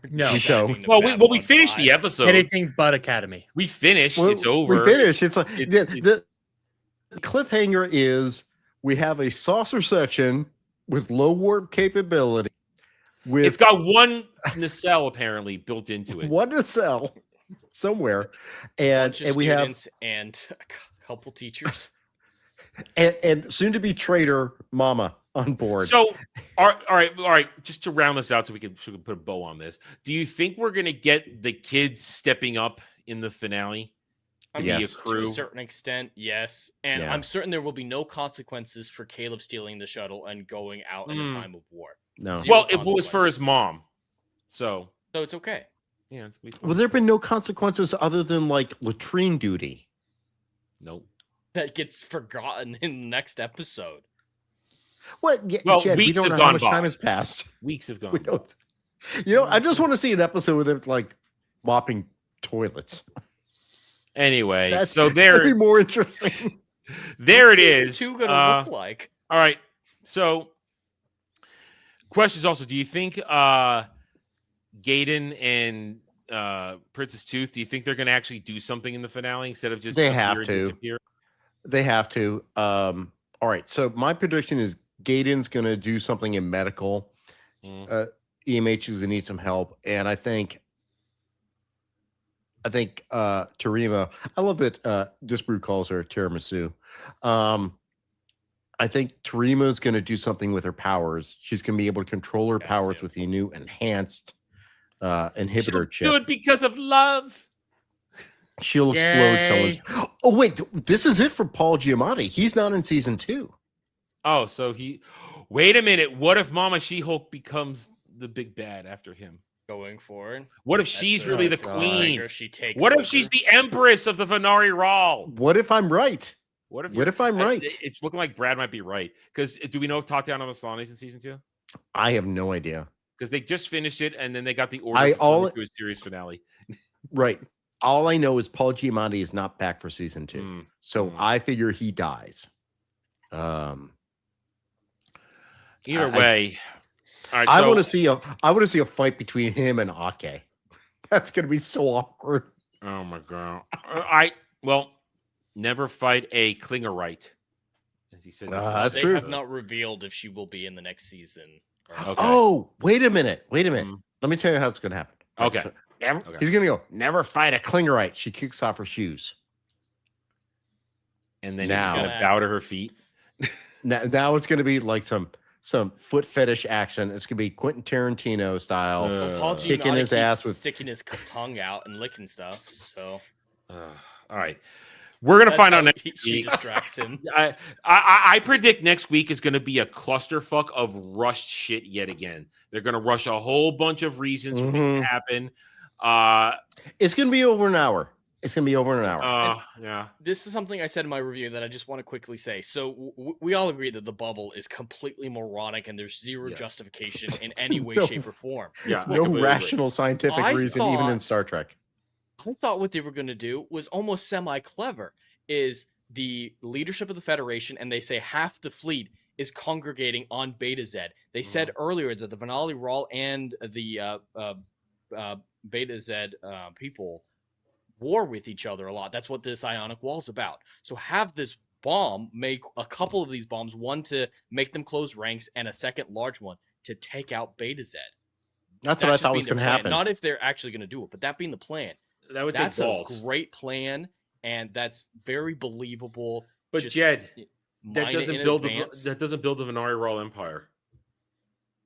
No. Well, we finished the episode. Anything but Academy. We finished. It's over. We finished. It's like the cliffhanger is we have a saucer section with low warp capability. It's got one nacelle apparently built into it. One nacelle somewhere, and we have and a couple teachers, and soon to be traitor Mama. on board. So, all right. Just to round this out, so we can put a bow on this. Do you think we're gonna get the kids stepping up in the finale to be a crew? To a certain extent, yes. And I'm certain there will be no consequences for Caleb stealing the shuttle and going out in a time of war. No. Well, it was for his mom, so it's okay. Yeah, it's gonna be fun. Well, there have been no consequences other than like latrine duty. Nope. That gets forgotten in the next episode. What? Yeah, well, Jed, weeks we don't have know how gone much by. time has passed. Weeks have gone. We don't. You know, I just want to see an episode with it like mopping toilets. Anyway, that'd be more interesting. There it is. What's 2 gonna look like? All right. So, questions also: do you think Gaiden and Princess Tooth? Do you think they're going to actually do something in the finale instead of just they have to disappear? They have to. All right. So my prediction is Gaiden's going to do something in medical. EMH is going to need some help, and I think Terima. I love that Disbrew calls her tiramisu. I think Terima is going to do something with her powers. She's going to be able to control her powers with the new enhanced inhibitor chip. Do it because of love. She'll explode someone's. Oh wait, this is it for Paul Giamatti. He's not in season 2. Oh, so he. Wait a minute. What if Mama She-Hulk becomes the big bad after him? Going forward. What if she's really the queen? What if she's the empress of the Venari Rawl? What if I'm right? What if I'm right? It's looking like Brad might be right. Because do we know if Tatiana Maslany's in season 2? I have no idea. Because they just finished it and then they got the order to a series finale. Right. All I know is Paul Giamatti is not back for season 2. So I figure he dies. Either way. All right, I want to see a fight between him and Ake. That's going to be so awkward. Oh my god. Never fight a Klingerite. As he said. That's they true. have not revealed if she will be in the next season. Okay. Oh, wait a minute. Let me tell you how it's going to happen. Okay. So, he's going to go, never fight a Klingerite. She kicks off her shoes. And then he's going to bow to her feet. Now it's going to be like some foot fetish action. It's going to be Quentin Tarantino style. Paul kicking his ass with sticking his tongue out and licking stuff. So, all right. We're going to find out next week. She distracts him. I predict next week is going to be a clusterfuck of rushed shit yet again. They're going to rush a whole bunch of reasons for things to happen. It's going to be over an hour. Yeah. This is something I said in my review that I just want to quickly say. So we all agree that the bubble is completely moronic and there's zero justification in any way, shape, or form. Yeah. No rational scientific reason, even in Star Trek. I thought what they were going to do was almost semi-clever. Is the leadership of the Federation, and they say half the fleet is congregating on Beta Z. They said earlier that the Venali Rawl and the Beta Z people war with each other a lot. That's what this ionic wall is about. So have this bomb, make a couple of these bombs, one to make them close ranks and a second large one to take out Beta Z. That's what I thought was going to happen. Not if they're actually going to do it, but that being the plan. That's a great plan, and that's very believable. But Jed, that doesn't build the Venari Rawl Empire.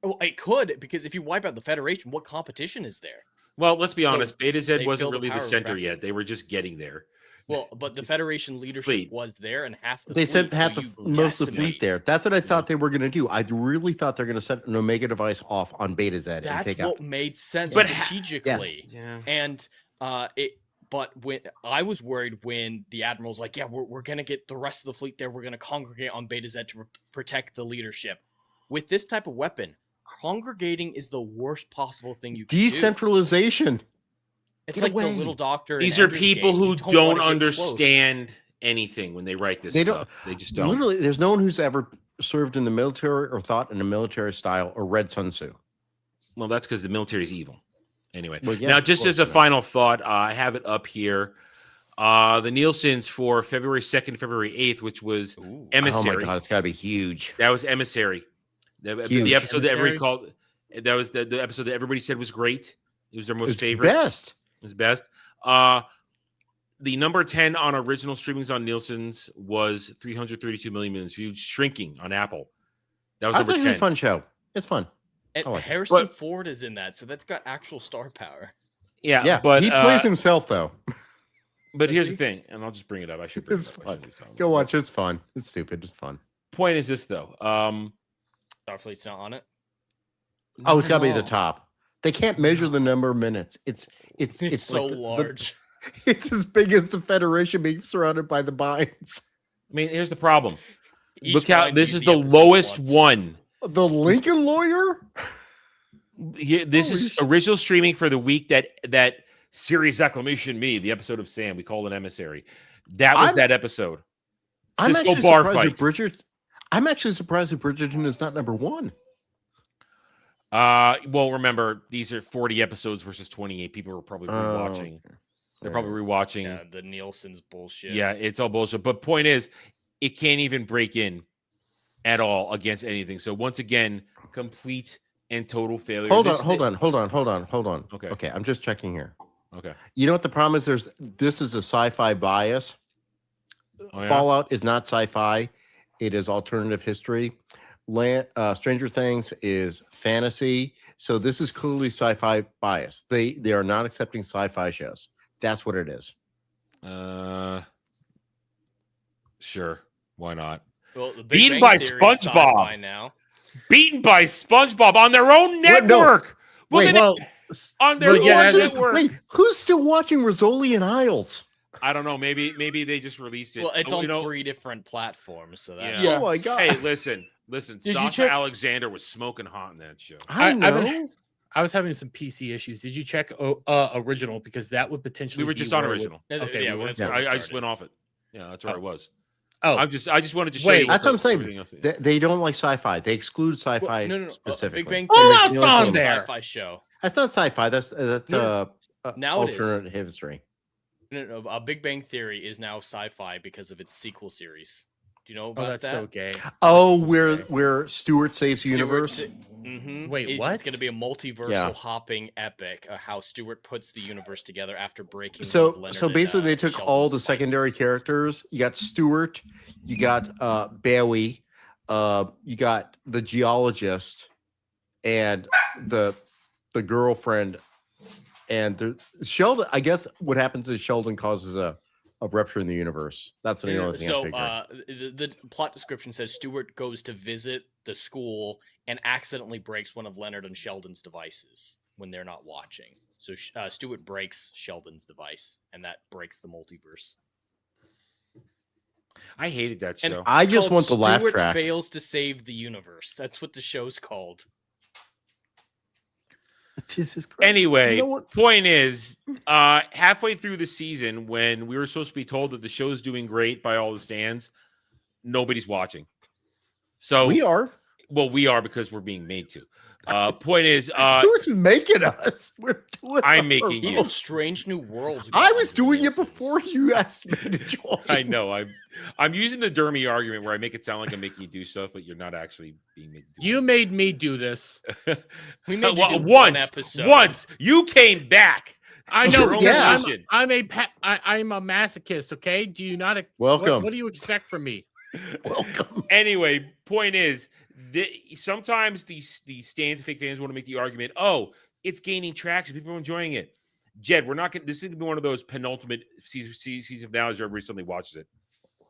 Well, it could, because if you wipe out the Federation, what competition is there? Well, let's be honest. Beta Z wasn't really the center yet. They were just getting there. Well, but the Federation leadership was there, and half the they said half most of the fleet there. That's what I thought they were going to do. I really thought they're going to set an Omega device off on Beta Z and take out. That's what made sense strategically. Yes. Yeah. And but when I was worried when the admiral's like, yeah, we're going to get the rest of the fleet there. We're going to congregate on Beta Z to protect the leadership. With this type of weapon, congregating is the worst possible thing you can do. Decentralization. It's like the little doctor. These are people who don't understand anything when they write this stuff. They just don't. Literally, there's no one who's ever served in the military or thought in a military style or read Sun Tzu. Well, that's because the military is evil. Anyway, well, yes, now just as a final thought, I have it up here. The Nielsen's for February 2nd, February 8th, which was Emissary. Oh my God, it's got to be huge. That was Emissary. The episode that everybody called. That was the episode that everybody said was great. It was their most favorite. Best. It was best. The number 10 on original streamings on Nielsen's was 332 million minutes viewed, shrinking on Apple. That was That's number actually 10. a fun show. It's fun. And like Harrison Ford is in that, so that's got actual star power. Yeah, but he plays himself though. But here's the thing, and I'll just bring it up. I should bring It's it up. fun. Go watch it. It's fun. It's stupid. It's fun. Point is this though. Starfleet's not on it. Oh, it's got to be the top. They can't measure the number of minutes. It's so like large. It's as big as the Federation being surrounded by the binds. I mean, here's the problem. Each Look how bind this beat is the the episode lowest once. one. The Lincoln Lawyer. This is original streaming for the week that Serious Acclamation Me, the episode of Sam. We call it Emissary. That was that episode. I'm Cisco actually bar surprised fight. that I'm actually surprised that Bridgerton is not number one. Well, remember these are 40 episodes versus 28. People are probably rewatching. They're probably rewatching. Yeah, the Nielsen's bullshit. Yeah, it's all bullshit. But point is, it can't even break in at all against anything. So once again, complete and total failure. Hold on. Okay. Okay, I'm just checking here. Okay. You know what the problem is? This is a sci-fi bias. Oh, yeah? Fallout is not sci-fi. It is alternative history. Stranger Things is fantasy. So this is clearly sci-fi bias. They are not accepting sci-fi shows. That's what it is. Sure. Why not? Well, the Big Beaten Bang by Theory is SpongeBob. sci-fi now. Beaten by SpongeBob on their own network. Wait, On their own network. Wait, who's still watching Rizzoli and Isles? I don't know. Maybe they just released it. Well, it's on 3 different platforms, so that. Yeah. Oh my god! Hey, listen. Did you Sasha check- Alexander was smoking hot in that show. I know. I was having some PC issues. Did you check original, because that would potentially? We were be just on where it original. Okay, yeah, we were- that's where we I just started. went off it. Yeah, that's where I was. Oh, I just wanted to show Wait, you. That's what I'm saying. everything else. They don't like sci-fi. They exclude sci-fi No. specifically. Big Bang Oh, Theory that's is on a there. sci-fi show. That's not sci-fi. That's Now it is. alternate history. No, a Big Bang Theory is now sci-fi because of its sequel series. Do you know about that's that? so gay. Oh, where Stewart saves the universe. Wait, what? It's going to be a multiversal hopping epic. How Stewart puts the universe together after breaking. So Leonard basically, and, they took Sheldon's all the devices. secondary characters. You got Stewart, you got Bowie, you got the geologist, and the girlfriend, and Sheldon. I guess what happens is Sheldon causes a rupture in the universe. That's the only thing I figured. The plot description says Stewart goes to visit the school and accidentally breaks one of Leonard and Sheldon's devices when they're not watching. So Stewart breaks Sheldon's device, and that breaks the multiverse. I hated that show. And I it's just called want the laugh Stewart track. fails to save the universe. That's what the show's called. Jesus Christ. Anyway, You know what? point is, halfway through the season, when we were supposed to be told that the show's doing great by all the stands, nobody's watching. So We are. Well, we are because we're being made to. Point is, Who's making us? We're doing. I'm making you. Even Strange New Worlds. I was got doing it Nielsen's. before you asked me to join. I know. I'm using the Dermy argument where I make it sound like I'm making you do stuff, but you're not actually being made to do You made me do this. We made you do one once. episode. Once you came back. I know. Your own because decision. I'm a masochist. Okay. Do you not? Welcome. What do you expect from me? Welcome. Anyway, point is, sometimes these stands, fake fans want to make the argument, oh, it's gaining traction. People are enjoying it. Jed, we're not going. This is going to be one of those penultimate season finales where everybody suddenly watches it.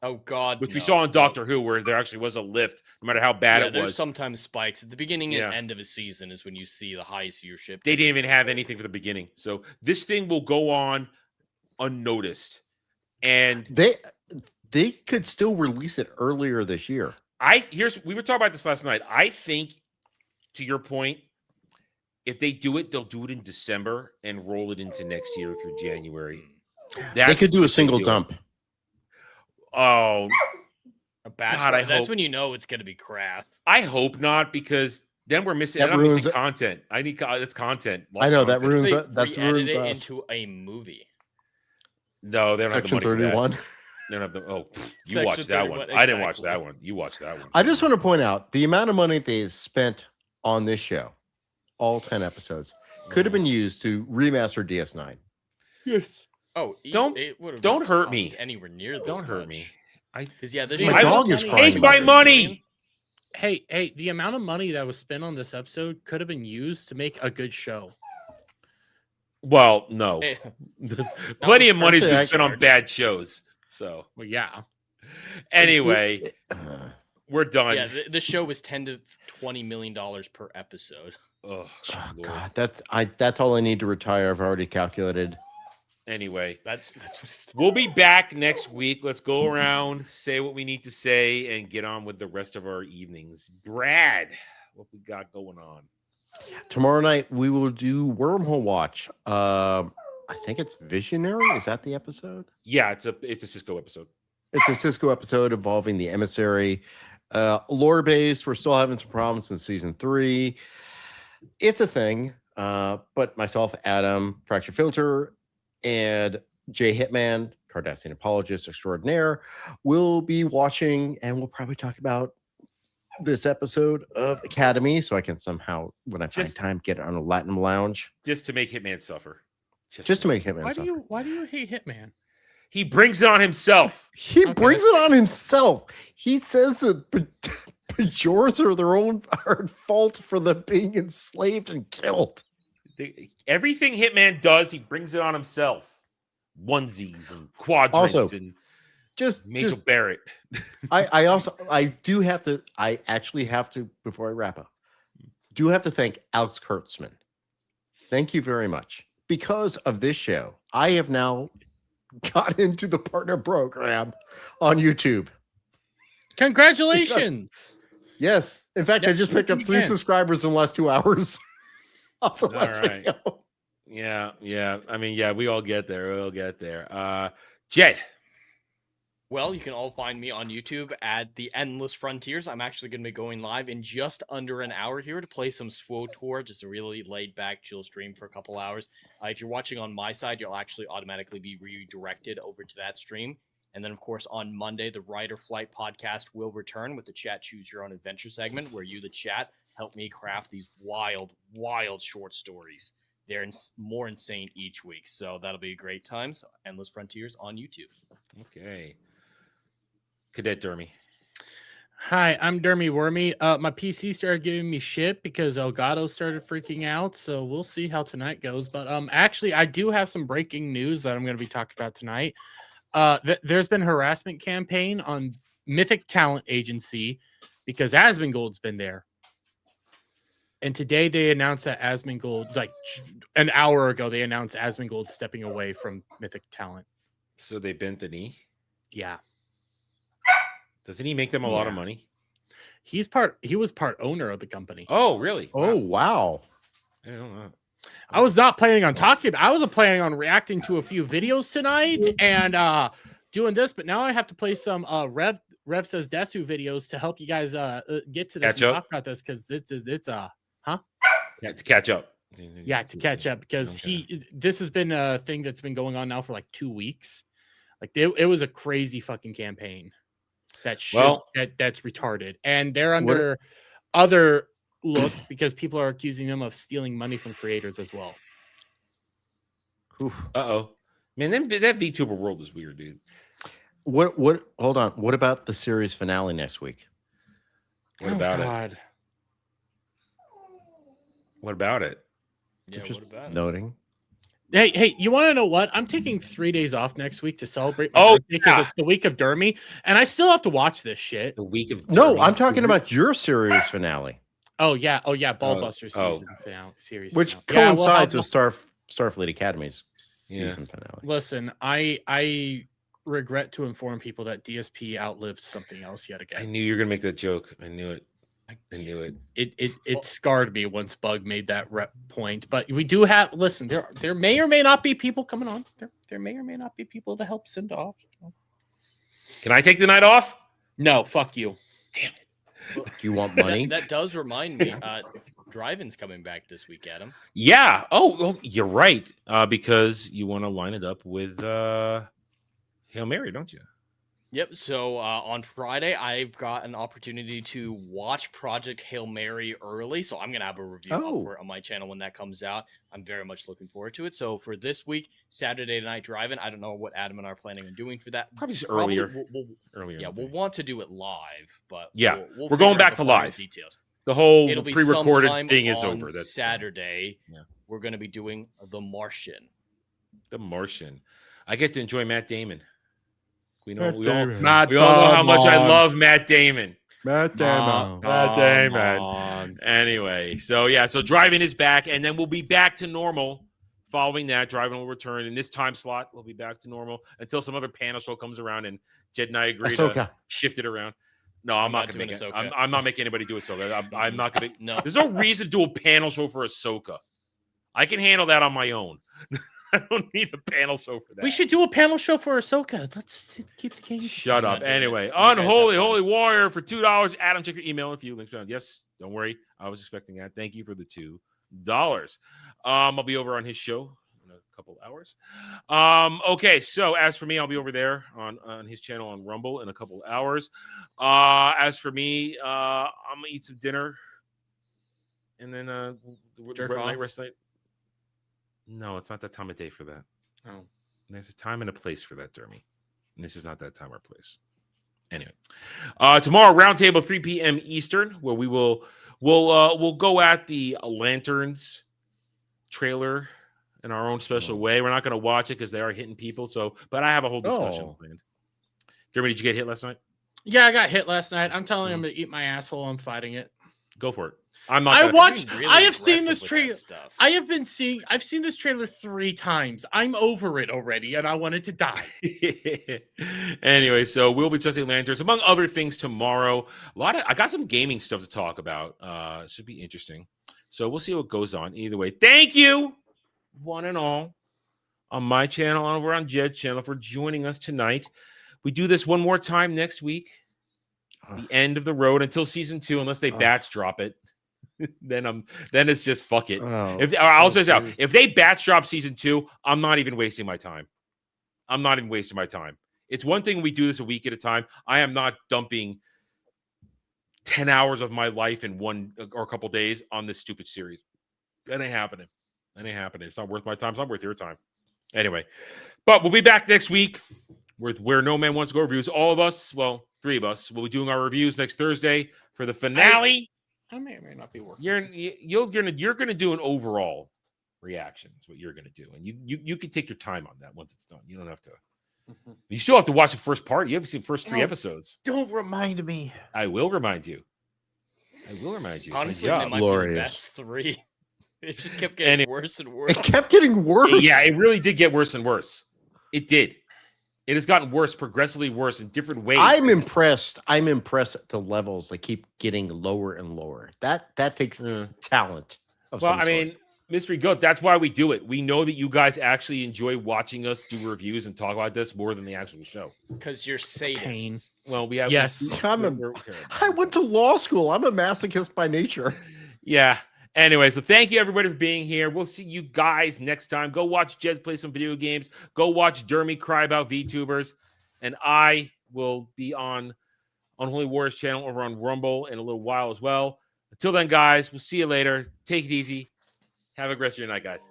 Oh God, Which we saw on Doctor Who, where there actually was a lift, no matter how bad it There's was. sometimes spikes at the beginning and end of a season is when you see the highest viewership. They didn't even have anything for the beginning, so this thing will go on unnoticed. And They could still release it earlier this year. we were talking about this last night. I think, to your point, if they do it, they'll do it in December and roll it into next year through January. They could do a single dump. Oh, A bachelor. God, I That's hope- when you know it's going to be crap. I hope not, because then we're missing. That I'm ruins missing it. content. I need that's content. I know that content. ruins They it. That's re-edit ruins it us. into a movie. No, they don't Section have the money 31. for that. They don't have the. Oh, you Section watched that 31, one. I didn't watch exactly. that one. You watched that one. I just want to point out the amount of money they spent on this show, all 10 episodes, could have been used to remaster DS9. Yes. Oh, Don't- it would've don't not hurt cost me. anywhere near this Don't hurt much. me. Because yeah, this My show- dog is crying Take my about it. money. Hey, the amount of money that was spent on this episode could have been used to make a good show. Well, no. Hey, Plenty of money's been actually, spent on bad shows. So, well, yeah. anyway, we're done. Yeah, the show was $10 to $20 million per episode. Oh, God, that's all I need to retire. I've already calculated. Anyway, that's what it's. We'll be back next week. Let's go around, say what we need to say, and get on with the rest of our evenings. Brad, what we got going on? Tomorrow night we will do Wormhole Watch. I think it's Visionary. Is that the episode? Yeah, it's a Cisco episode. It's a Cisco episode involving the emissary. Lore based. We're still having some problems in season 3. It's a thing. But myself, Adam, Fracture Filter, and Jay Hitman, Cardassian apologist extraordinaire, will be watching, and we'll probably talk about this episode of Academy, so I can somehow, when I find time, get on a Latin lounge. Just to make Hitman suffer. Just to make Hitman suffer. Why do you hate Hitman? He brings it on himself. He brings it on himself. He says that Bajors are their own fault for them being enslaved and killed. Everything Hitman does, he brings it on himself. Onesies and quadrants and Major Barrett. I actually have to, before I wrap up, do have to thank Alex Kurtzman. Thank you very much. Because of this show, I have now got into the partner program on YouTube. Congratulations. Yes. In fact, I just picked up 3 subscribers in the last 2 hours. Off the last video. Yeah. I mean, yeah, we all get there. We'll get there. Jed. Well, you can all find me on YouTube at The Endless Frontiers. I'm actually going to be going live in just under an hour here to play some SWOTOR, just a really laid-back, chill stream for a couple hours. If you're watching on my side, you'll actually automatically be redirected over to that stream. And then, of course, on Monday, the Rider Flight podcast will return with the Chat Choose Your Own Adventure segment, where you, the chat, help me craft these wild, wild short stories. They're more insane each week, so that'll be a great time. So, Endless Frontiers on YouTube. Okay. Cadet Dermy. Hi, I'm Dermy Wormy. My PC started giving me shit because Elgato started freaking out, so we'll see how tonight goes. But actually, I do have some breaking news that I'm going to be talking about tonight. There's been a harassment campaign on Mythic Talent Agency because Asmongold's been there. And today they announced that Asmongold, like an hour ago, they announced Asmongold stepping away from Mythic Talent. So they bent the knee? Yeah. Doesn't he make them a lot of money? He was part owner of the company. Oh, really? Oh, wow. I don't know. I was not planning on talking. I was planning on reacting to a few videos tonight and doing this, but now I have to play some Rev Says Desu videos to help you guys get to this and talk about this because it's huh? Yeah, to catch up. Yeah, to catch up because this has been a thing that's been going on now for like 2 weeks. Like it was a crazy fucking campaign. That's retarded, and they're under other looks because people are accusing them of stealing money from creators as well. Man, that VTuber world is weird, dude. What hold on, what about the series finale next week? What about it? What about it? Yeah, just what about noting. Hey, you want to know what? I'm taking 3 days off next week to celebrate my birthday because it's the week of Dermy, and I still have to watch this shit. The week of Dermy. No, I'm talking about your series finale. Oh yeah, Ballbuster season finale series, which finale. coincides with Starfleet Academy's season finale. Listen, I regret to inform people that DSP outlived something else yet again. I knew you were gonna make that joke. I knew it. It scarred me once Bug made that point. But we do have there may or may not be people coming on. There may or may not be people to help send off. Can I take the night off? No, fuck you. Damn it. Do you want money? That does remind me. Drive-in's coming back this week, Adam. Yeah. Oh, you're right. Because you want to line it up with Hail Mary, don't you? Yep. So on Friday, I've got an opportunity to watch Project Hail Mary early. So I'm going to have a review up for it on my channel when that comes out. I'm very much looking forward to it. So for this week, Saturday Night Drive-In, I don't know what Adam and I are planning on doing for that. Probably earlier. Earlier. Yeah, we'll want to do it live, but yeah, we'll we're going back to live. Details. The whole It'll be pre-recorded thing is on over. That's Saturday. Yeah. We're going to be doing The Martian. The Martian. I get to enjoy Matt Damon. We all know Damon. how much I love Matt Damon. Matt Damon. Anyway, so Drive-In is back, and then we'll be back to normal. Following that, Drive-In will return in this time slot. We'll be back to normal until some other panel show comes around, and Jed and I agree to shift it around. No, I'm not going to make it. I'm not making anybody do Ahsoka. I'm not going to. No. There's no reason to do a panel show for Ahsoka. I can handle that on my own. I don't need a panel show for that. We should do a panel show for Ahsoka. Let's keep the game. Shut up. Anyway, Unholy Holy Warrior for $2. Adam, check your email if you links down. Yes, don't worry. I was expecting that. Thank you for the $2. I'll be over on his show in a couple hours. Okay, so as for me, I'll be over there on his channel on Rumble in a couple hours. As for me, I'm gonna eat some dinner, and then rest night. No, it's not that time of day for that. Oh, there's a time and a place for that, Dermy. And this is not that time or place. Anyway, tomorrow, roundtable 3 p.m. Eastern, where we'll go at the Lanterns trailer in our own special way. We're not going to watch it because they are hitting people. But I have a whole discussion planned. Dermy, did you get hit last night? Yeah, I got hit last night. I'm telling him to eat my asshole. I'm fighting it. Go for it. I'm not. I have seen this trailer. I've seen this trailer 3 times. I'm over it already, and I want it to die. Anyway, so we'll be discussing Lanterns among other things tomorrow. I got some gaming stuff to talk about. Should be interesting. So we'll see what goes on. Either way, thank you, one and all, on my channel and over on Jed's channel for joining us tonight. We do this one more time next week. The end of the road until season 2, unless they batch drop it. then it's just fuck it. I'll say this out. If they batch drop season 2, I'm not even wasting my time. It's one thing we do this a week at a time. I am not dumping 10 hours of my life in one or a couple days on this stupid series. That ain't happening. It's not worth my time. It's not worth your time. Anyway, but we'll be back next week with Where No Man Wants to Go reviews. All of us, well, 3 of us, will be doing our reviews next Thursday for the finale. I may or may not be working. You're gonna do an overall reaction. Is what you're gonna do, and you can take your time on that once it's done. You don't have to. Mm-hmm. You still have to watch the first part. You haven't seen the first 3 episodes. Don't remind me. I will remind you. Honestly, it might be the best 3. It just kept getting worse and worse. It kept getting worse. Yeah, it really did get worse and worse. It did. It has gotten worse, progressively worse in different ways. I'm impressed at the levels they keep getting lower and lower. That takes talent. I mean, Mystery Goat, that's why we do it. We know that you guys actually enjoy watching us do reviews and talk about this more than the actual show. Because you're sadists. Well, we have. Yes. I went to law school. I'm a masochist by nature. Yeah. Anyway, so thank you everybody for being here. We'll see you guys next time. Go watch Jed play some video games. Go watch Dermy cry about VTubers. And I will be on Unholy Warriors channel over on Rumble in a little while as well. Until then, guys, we'll see you later. Take it easy. Have a great rest of your night, guys.